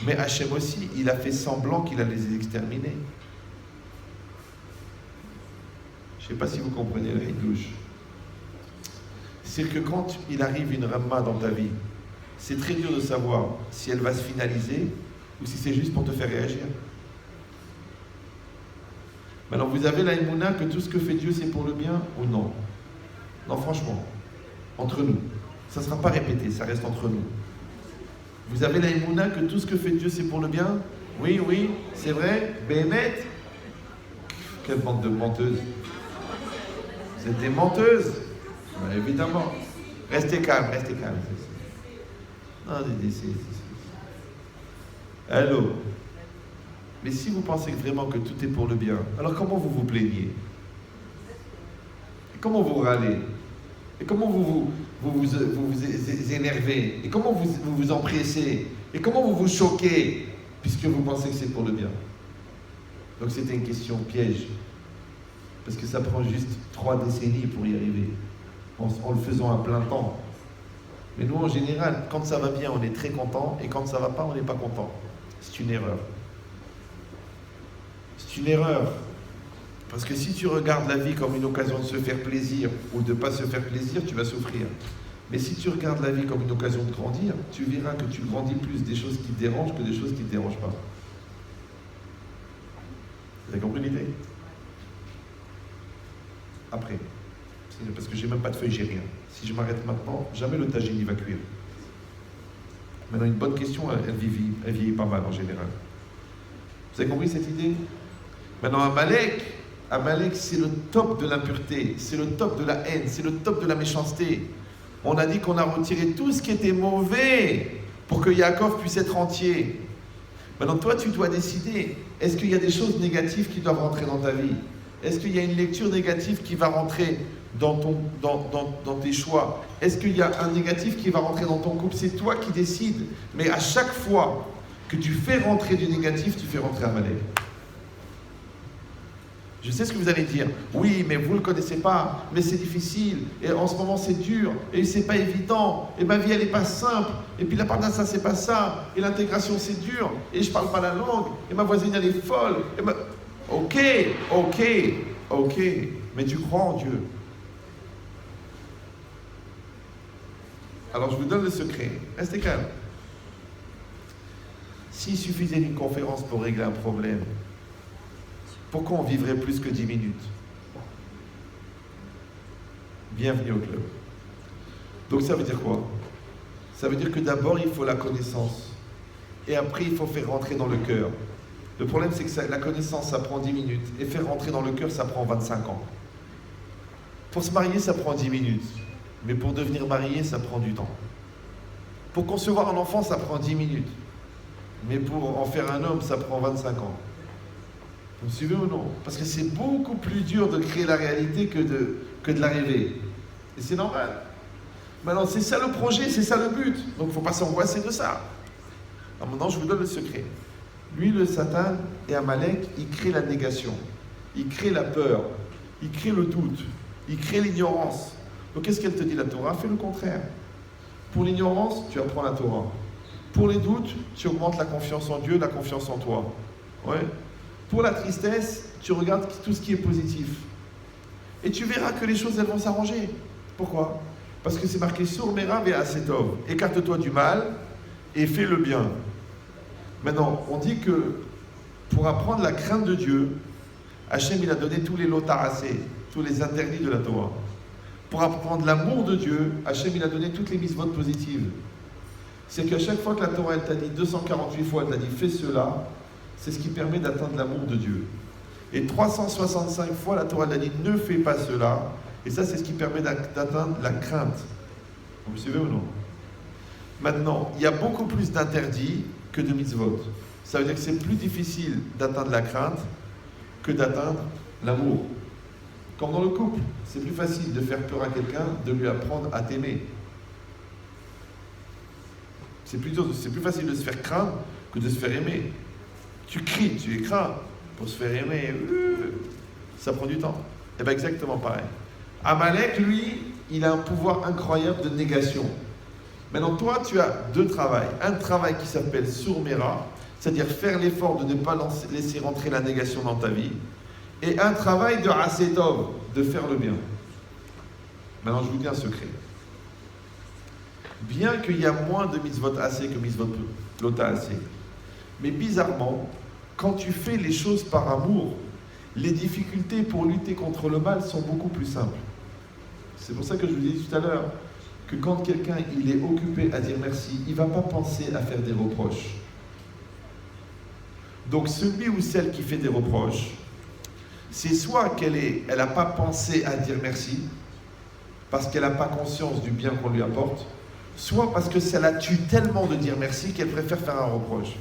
Mais Hachem aussi, il a fait semblant qu'il allait les exterminer. Je ne sais pas si vous comprenez le Hidouche. C'est que quand il arrive une Ramma dans ta vie, c'est très dur de savoir si elle va se finaliser ou si c'est juste pour te faire réagir. Maintenant, vous avez la Emouna que tout ce que fait Dieu, c'est pour le bien ou non? Non, franchement, entre nous. Ça ne sera pas répété, ça reste entre nous. Vous avez la Emouna que tout ce que fait Dieu, c'est pour le bien? Oui, oui, c'est vrai. Béhémet? Quelle bande de menteuses. Vous êtes des menteuses? Ben, évidemment. Restez calme, restez calme. Non, allô? Mais si vous pensez vraiment que tout est pour le bien, alors comment vous vous plaignez? Et comment vous râlez? Et comment vous énervez? Et comment vous vous empressez? Et comment vous vous choquez? Puisque vous pensez que c'est pour le bien. Donc c'était une question piège. Parce que ça prend juste 3 décennies pour y arriver, en le faisant à plein temps. Mais nous, en général, quand ça va bien, on est très content, et quand ça va pas, on n'est pas content. C'est une erreur. C'est une erreur. Parce que si tu regardes la vie comme une occasion de se faire plaisir ou de ne pas se faire plaisir, tu vas souffrir. Mais si tu regardes la vie comme une occasion de grandir, tu verras que tu grandis plus des choses qui te dérangent que des choses qui ne te dérangent pas. Vous avez compris l'idée? Après. Parce que j'ai même pas de feuille, j'ai rien. Si je m'arrête maintenant, jamais le tagine va cuire. Maintenant, une bonne question, elle vieillit pas mal en général. Vous avez compris cette idée? Maintenant, Amalek, c'est le top de l'impureté, c'est le top de la haine, c'est le top de la méchanceté. On a dit qu'on a retiré tout ce qui était mauvais pour que Yaakov puisse être entier. Maintenant, toi, tu dois décider, est-ce qu'il y a des choses négatives qui doivent rentrer dans ta vie? Est-ce qu'il y a une lecture négative qui va rentrer dans tes choix? Est-ce qu'il y a un négatif qui va rentrer dans ton couple? C'est toi qui décides. Mais à chaque fois que tu fais rentrer du négatif, tu fais rentrer Amalek. Je sais ce que vous allez dire. Oui, mais vous ne le connaissez pas. Mais c'est difficile. Et en ce moment, c'est dur. Et c'est pas évident. Et ma vie, elle n'est pas simple. Et puis la part de ça, c'est pas ça. Et l'intégration, c'est dur. Et je parle pas la langue. Et ma voisine, elle est folle. Ok. Mais tu crois en Dieu. Alors, je vous donne le secret. Restez calme. S'il suffisait d'une conférence pour régler un problème, pourquoi on vivrait plus que 10 minutes? Bienvenue au club. Donc ça veut dire quoi? Ça veut dire que d'abord il faut la connaissance. Et après il faut faire rentrer dans le cœur. Le problème c'est que la connaissance ça prend 10 minutes. Et faire rentrer dans le cœur ça prend 25 ans. Pour se marier ça prend 10 minutes. Mais pour devenir marié ça prend du temps. Pour concevoir un enfant ça prend 10 minutes. Mais pour en faire un homme ça prend 25 ans. Vous me suivez ou non? Parce que c'est beaucoup plus dur de créer la réalité que de la rêver. Et c'est normal. Maintenant, c'est ça le projet, c'est ça le but. Donc, il ne faut pas s'angoisser de ça. Alors maintenant, je vous donne le secret. Lui, le Satan et Amalek, il crée la négation. Il crée la peur. Il crée le doute. Il crée l'ignorance. Donc, qu'est-ce qu'elle te dit, la Torah? Fais le contraire. Pour l'ignorance, tu apprends la Torah. Pour les doutes, tu augmentes la confiance en Dieu, la confiance en toi. Ouais. Pour la tristesse, tu regardes tout ce qui est positif. Et tu verras que les choses, elles vont s'arranger. Pourquoi? Parce que c'est marqué sur Merav et Asetov. Écarte-toi du mal et fais le bien. Maintenant, on dit que pour apprendre la crainte de Dieu, Hachem, il a donné tous les lots tarassés, tous les interdits de la Torah. Pour apprendre l'amour de Dieu, Hachem, il a donné toutes les mises votes positives. C'est qu'à chaque fois que la Torah, elle t'a dit 248 fois, elle t'a dit fais cela, c'est ce qui permet d'atteindre l'amour de Dieu. Et 365 fois, la Torah a dit ne fais pas cela. Et ça, c'est ce qui permet d'atteindre la crainte. Vous me suivez ou non? Maintenant, il y a beaucoup plus d'interdits que de mitzvot. Ça veut dire que c'est plus difficile d'atteindre la crainte que d'atteindre l'amour. Comme dans le couple, c'est plus facile de faire peur à quelqu'un, de lui apprendre à t'aimer. C'est plus facile de se faire craindre que de se faire aimer. Tu cries, tu es craint pour se faire aimer. Ça prend du temps. Et bien exactement pareil. Amalek, lui, il a un pouvoir incroyable de négation. Maintenant, toi, tu as 2 travails. Un travail qui s'appelle Surmera, c'est-à-dire faire l'effort de ne pas laisser rentrer la négation dans ta vie. Et un travail de Asetov, de faire le bien. Maintenant, je vous dis un secret. Bien qu'il y a moins de mitzvot assez que mitzvot lota assez, mais bizarrement, quand tu fais les choses par amour, les difficultés pour lutter contre le mal sont beaucoup plus simples. C'est pour ça que je vous disais tout à l'heure que quand quelqu'un il est occupé à dire merci, il ne va pas penser à faire des reproches. Donc celui ou celle qui fait des reproches, c'est soit qu'elle n'a pas pensé à dire merci, parce qu'elle n'a pas conscience du bien qu'on lui apporte, soit parce que ça la tue tellement de dire merci qu'elle préfère faire un reproche.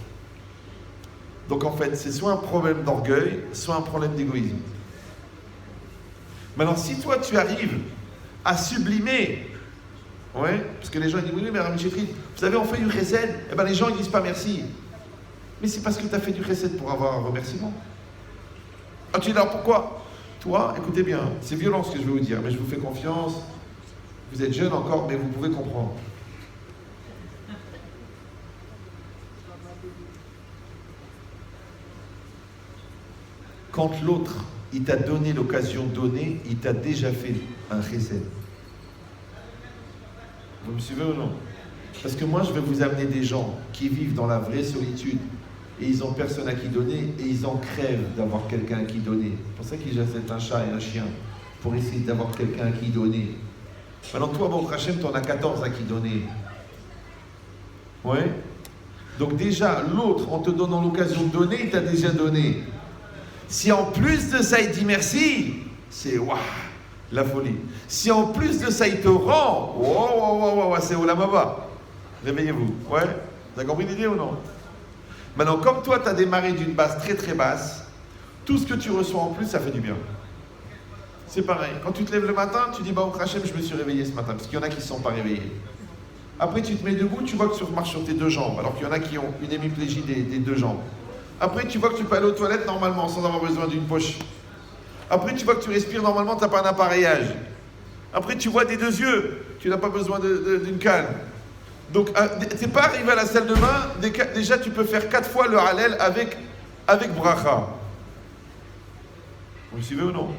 Donc en fait, c'est soit un problème d'orgueil, soit un problème d'égoïsme. Maintenant, si toi tu arrives à sublimer, ouais, parce que les gens disent oui, mais Rami Chetrit, vous savez, on fait du chesed, et bien les gens ils disent pas merci. Mais c'est parce que tu as fait du chesed pour avoir un remerciement. Ah, tu dis alors pourquoi? Toi, écoutez bien, c'est violent ce que je vais vous dire, mais je vous fais confiance. Vous êtes jeune encore, mais vous pouvez comprendre. Quand l'autre, il t'a donné l'occasion de donner, il t'a déjà fait un chesed. Vous me suivez ou non? Parce que moi, je vais vous amener des gens qui vivent dans la vraie solitude et ils n'ont personne à qui donner et ils en crèvent d'avoir quelqu'un à qui donner. C'est pour ça qu'ils achètent un chat et un chien, pour essayer d'avoir quelqu'un à qui donner. Maintenant, toi, Baruch Hashem, tu en as 14 à qui donner. Ouais? Donc déjà, l'autre, en te donnant l'occasion de donner, il t'a déjà donné. Si en plus de ça, il dit merci, c'est waouh, la folie. Si en plus de ça, il te rend, wow, c'est Olamaba. Réveillez-vous. Ouais? Vous avez compris l'idée ou non? Maintenant, comme toi, tu as démarré d'une base très très basse, tout ce que tu reçois en plus, ça fait du bien. C'est pareil. Quand tu te lèves le matin, tu dis, Baruch Hashem, je me suis réveillé ce matin, parce qu'il y en a qui ne se sont pas réveillés. Après, tu te mets debout, tu vois que tu marches sur tes deux jambes, alors qu'il y en a qui ont une hémiplégie des deux jambes. Après, tu vois que tu peux aller aux toilettes normalement, sans avoir besoin d'une poche. Après, tu vois que tu respires normalement, tu n'as pas un appareillage. Après, tu vois des deux yeux, tu n'as pas besoin d'une canne. Donc, tu n'es pas arrivé à la salle de bain, déjà tu peux faire 4 fois le halal avec bracha. Vous me suivez ou non?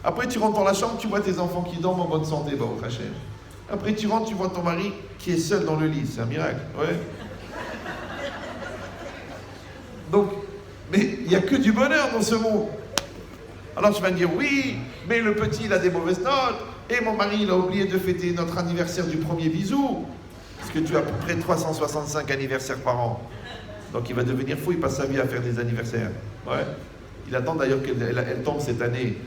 Après, tu rentres dans la chambre, tu vois tes enfants qui dorment en bonne santé, Baruch Hashem. Après, tu rentres, tu vois ton mari qui est seul dans le lit, c'est un miracle, ouais. Donc, mais il n'y a que du bonheur dans ce monde. Alors tu vas me dire, oui, mais le petit, il a des mauvaises notes, et mon mari, il a oublié de fêter notre anniversaire du premier bisou, parce que tu as à peu près 365 anniversaires par an. Donc il va devenir fou, il passe sa vie à faire des anniversaires. Ouais. Il attend d'ailleurs qu'elle tombe cette année,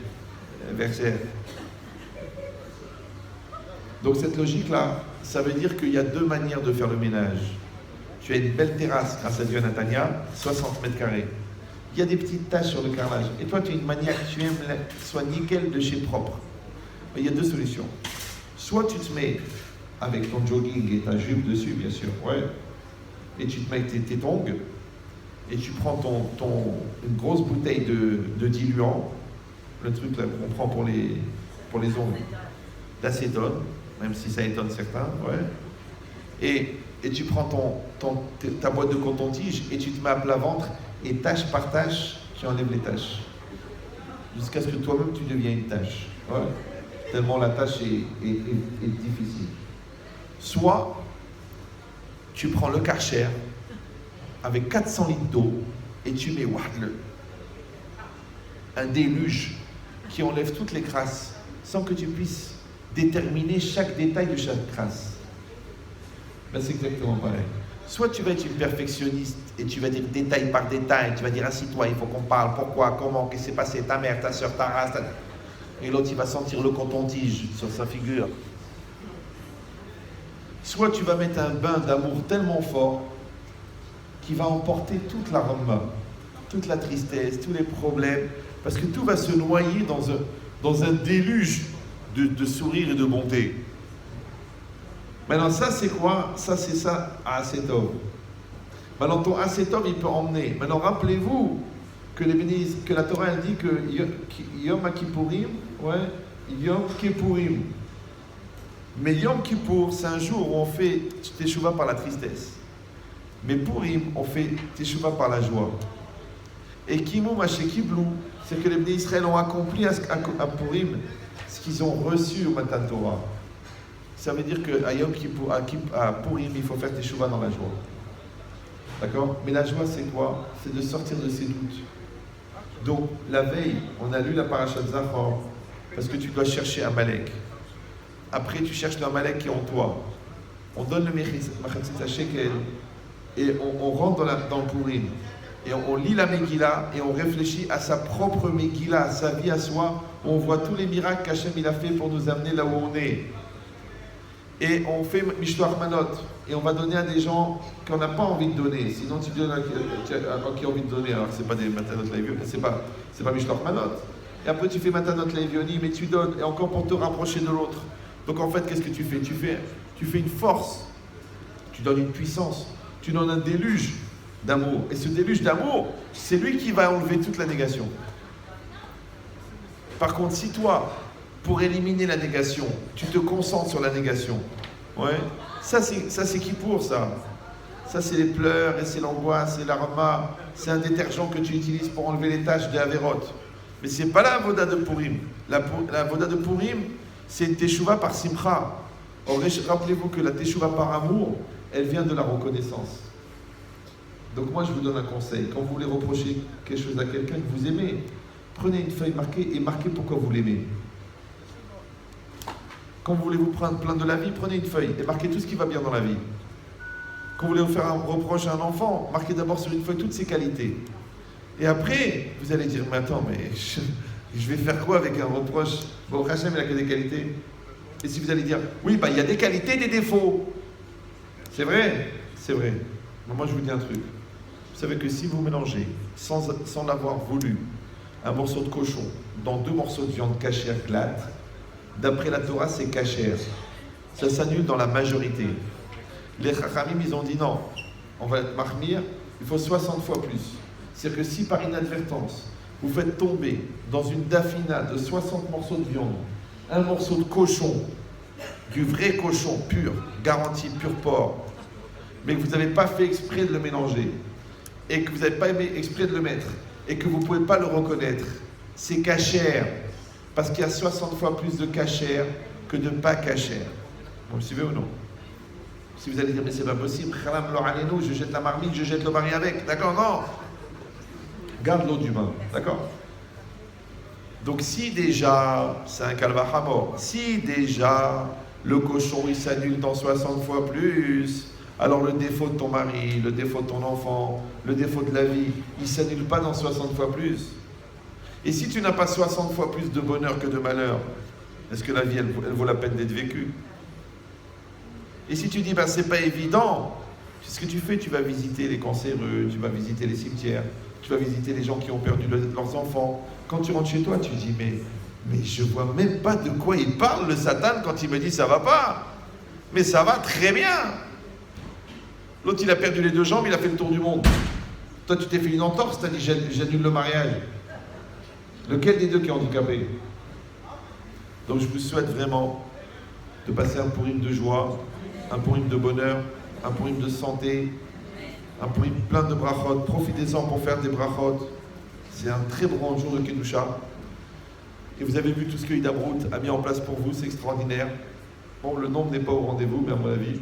anniversaire. Donc cette logique-là, ça veut dire qu'il y a 2 manières de faire le ménage. Tu as une belle terrasse, grâce à Dieu Natania, 60 mètres carrés. Il y a des petites taches sur le carrelage. Et toi, tu es une maniaque, tu aimes soit nickel de chez propre. Mais il y a 2 solutions. Soit tu te mets avec ton jogging et ta jupe dessus, bien sûr, ouais. Et tu te mets tes tongs, et tu prends une grosse bouteille de diluant, le truc là qu'on prend pour les ongles, d'acétone, même si ça étonne certains, ouais. Et tu prends ta boîte de coton-tige et tu te mets à plat ventre et tâche par tâche, tu enlèves les tâches. Jusqu'à ce que toi-même tu deviennes une tâche. Ouais. Tellement la tâche est difficile. Soit tu prends le Karcher avec 400 litres d'eau et tu mets un déluge qui enlève toutes les crasses sans que tu puisses déterminer chaque détail de chaque crasse. Ben, c'est exactement pareil. Soit tu vas être une perfectionniste et tu vas dire détail par détail, tu vas dire assis-toi, il faut qu'on parle, pourquoi, comment, qu'est-ce qui s'est passé, ta mère, ta soeur, ta race, et l'autre il va sentir le coton-tige sur sa figure. Soit tu vas mettre un bain d'amour tellement fort qui va emporter toute la rama, toute la tristesse, tous les problèmes, parce que tout va se noyer dans un déluge de sourire et de bonté. Maintenant, ça c'est quoi? Ça c'est ça, Asetov. Maintenant, ton Asetov, il peut emmener. Maintenant, rappelez-vous que la Torah elle dit que Yom Kippourim, ouais, Yom Kippourim. Mais Yom Kippour, c'est un jour où on fait Teshuvah par la tristesse. Mais Purim, on fait Teshuvah par la joie. Et Kimou Mashekiblu, c'est que les Bnei Israël ont accompli à Purim ce qu'ils ont reçu au Matan Torah. Ça veut dire qu'à Yom Kippour, à Purim, il faut faire Teshuvah dans la joie. D'accord? Mais la joie, c'est quoi? C'est de sortir de ses doutes. Donc, la veille, on a lu la paracha de Zachor, parce que tu dois chercher un Malek. Après, tu cherches le Malek qui est en toi. On donne le Machatzit Shekel, et on rentre dans le Purim. Et on lit la Megillah, et on réfléchit à sa propre Megillah, à sa vie à soi, où on voit tous les miracles qu'Hachem il a fait pour nous amener là où on est. Et on fait Mishloach Manot, et on va donner à des gens qu'on n'a pas envie de donner. Sinon, tu donnes à qui a envie de donner, alors c'est pas des Matanot Levioni, c'est pas Mishloach Manot. Et après, tu fais Matanot Levioni, mais tu donnes, et encore pour te rapprocher de l'autre. Donc en fait, qu'est-ce que tu fais? Tu fais une force, tu donnes une puissance, tu donnes un déluge d'amour. Et ce déluge d'amour, c'est lui qui va enlever toute la négation. Par contre, si toi, pour éliminer la négation, tu te concentres sur la négation, ouais, ça c'est qui pour ça? Ça c'est les pleurs, et c'est l'angoisse, c'est l'arma, c'est un détergent que tu utilises pour enlever les taches de Averot. Mais c'est pas la avoda de Purim. La avoda de Purim, c'est une teshuva par simcha. Or, rappelez-vous que la teshuva par amour, elle vient de la reconnaissance. Donc moi je vous donne un conseil, quand vous voulez reprocher quelque chose à quelqu'un que vous aimez, prenez une feuille marquée et marquez pourquoi vous l'aimez. Quand vous voulez vous prendre plein de la vie, prenez une feuille et marquez tout ce qui va bien dans la vie. Quand vous voulez vous faire un reproche à un enfant, marquez d'abord sur une feuille toutes ses qualités. Et après, vous allez dire, mais attends, mais je vais faire quoi avec un reproche? Bon, Hachem, il n'a que des qualités. Et si vous allez dire, oui, bah il y a des qualités et des défauts. C'est vrai? C'est vrai. Mais moi, je vous dis un truc. Vous savez que si vous mélangez, sans l'avoir voulu, un morceau de cochon dans 2 morceaux de viande cachère glatte, d'après la Torah, c'est cachère. Ça s'annule dans la majorité. Les Chachamim, ils ont dit non, on va être marmire, il faut 60 fois plus. C'est-à-dire que si par inadvertance, vous faites tomber dans une dafina de 60 morceaux de viande, un morceau de cochon, du vrai cochon pur, garanti pur porc, mais que vous n'avez pas fait exprès de le mélanger, et que vous n'avez pas aimé exprès de le mettre, et que vous ne pouvez pas le reconnaître, c'est cachère, parce qu'il y a 60 fois plus de cachère que de pas cachère. Vous me suivez ou non? Si vous allez dire, mais c'est pas possible, je jette la marmite, je jette le mari avec, d'accord? Non! Garde l'eau du bain, d'accord? Donc si déjà, c'est un calvache mort, si déjà le cochon il s'annule dans 60 fois plus, alors le défaut de ton mari, le défaut de ton enfant, le défaut de la vie, il ne s'annule pas dans 60 fois plus. Et si tu n'as pas 60 fois plus de bonheur que de malheur, est-ce que la vie, elle vaut la peine d'être vécue? Et si tu dis, ben, c'est pas évident, ce que tu fais, tu vas visiter les cancéreux, tu vas visiter les cimetières, tu vas visiter les gens qui ont perdu leurs enfants. Quand tu rentres chez toi, tu dis, mais je vois même pas de quoi il parle, le Satan, quand il me dit ça va pas. Mais ça va très bien. L'autre, il a perdu les 2 jambes, il a fait le tour du monde. Toi, tu t'es fait une entorse, tu as dit, j'annule le mariage. Lequel des deux qui est handicapé? Donc, je vous souhaite vraiment de passer un Purim de joie, un Purim de bonheur, un Purim de santé, un Purim plein de brachot. Profitez-en pour faire des brachot. C'est un très grand jour de Kedusha. Et vous avez vu tout ce que Ida Brout a mis en place pour vous, c'est extraordinaire. Bon, le nombre n'est pas au rendez-vous, mais à mon avis.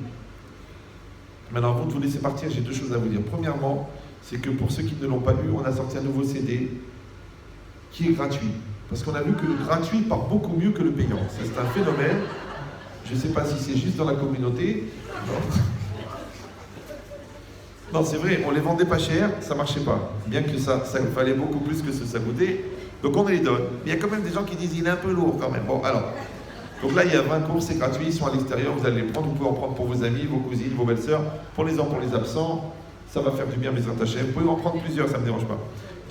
Maintenant, avant de vous laisser partir, j'ai 2 choses à vous dire. Premièrement, c'est que pour ceux qui ne l'ont pas vu, on a sorti un nouveau CD qui est gratuit. Parce qu'on a vu que le gratuit part beaucoup mieux que le payant. C'est un phénomène. Je ne sais pas si c'est juste dans la communauté. Non, c'est vrai, on les vendait pas cher, ça marchait pas. Bien que ça valait beaucoup plus que ce que ça coûtait. Donc on les donne. Mais il y a quand même des gens qui disent il est un peu lourd quand même. Bon, alors. Donc là, il y a 20 cours, c'est gratuit, ils sont à l'extérieur, vous allez les prendre. Vous pouvez en prendre pour vos amis, vos cousines, vos belles-sœurs, pour les absents. Ça va faire du bien, mes Hachem. Vous pouvez en prendre plusieurs, ça ne me dérange pas.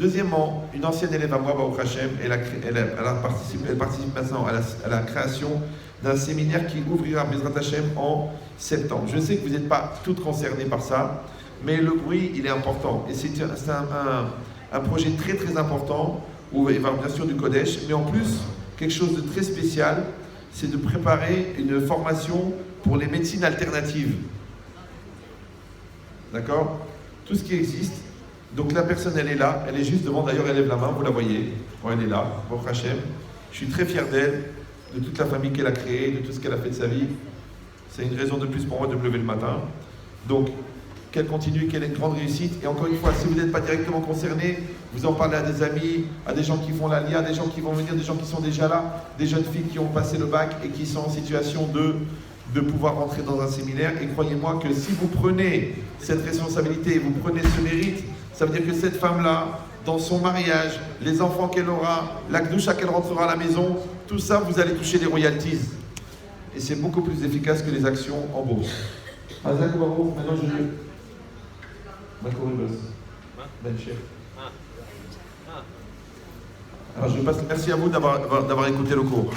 Deuxièmement, une ancienne élève à moi, Baruch Hashem, elle participe maintenant à la création d'un séminaire qui ouvrira Bezrat Hashem en septembre. Je sais que vous n'êtes pas toutes concernées par ça, mais le bruit, il est important. Et c'est un projet très très important, où il va y avoir bien sûr du Kodesh, mais en plus, quelque chose de très spécial, c'est de préparer une formation pour les médecines alternatives. D'accord? Tout ce qui existe. Donc la personne, elle est là, elle est juste devant, d'ailleurs elle lève la main, vous la voyez. Bon, elle est là, Baruch Hashem. Je suis très fier d'elle, de toute la famille qu'elle a créée, de tout ce qu'elle a fait de sa vie. C'est une raison de plus pour moi de me lever le matin. Donc, qu'elle continue, qu'elle ait une grande réussite. Et encore une fois, si vous n'êtes pas directement concerné, vous en parlez à des amis, à des gens qui font l'Alia, des gens qui vont venir, des gens qui sont déjà là, des jeunes filles qui ont passé le bac et qui sont en situation de pouvoir rentrer dans un séminaire. Et croyez-moi que si vous prenez cette responsabilité, vous prenez ce mérite, ça veut dire que cette femme-là, dans son mariage, les enfants qu'elle aura, la Kdusha qu'elle rentrera à la maison, tout ça, vous allez toucher les royalties. Et c'est beaucoup plus efficace que les actions en bourse. Maintenant, je... Alors je passe, merci à vous d'avoir écouté le cours.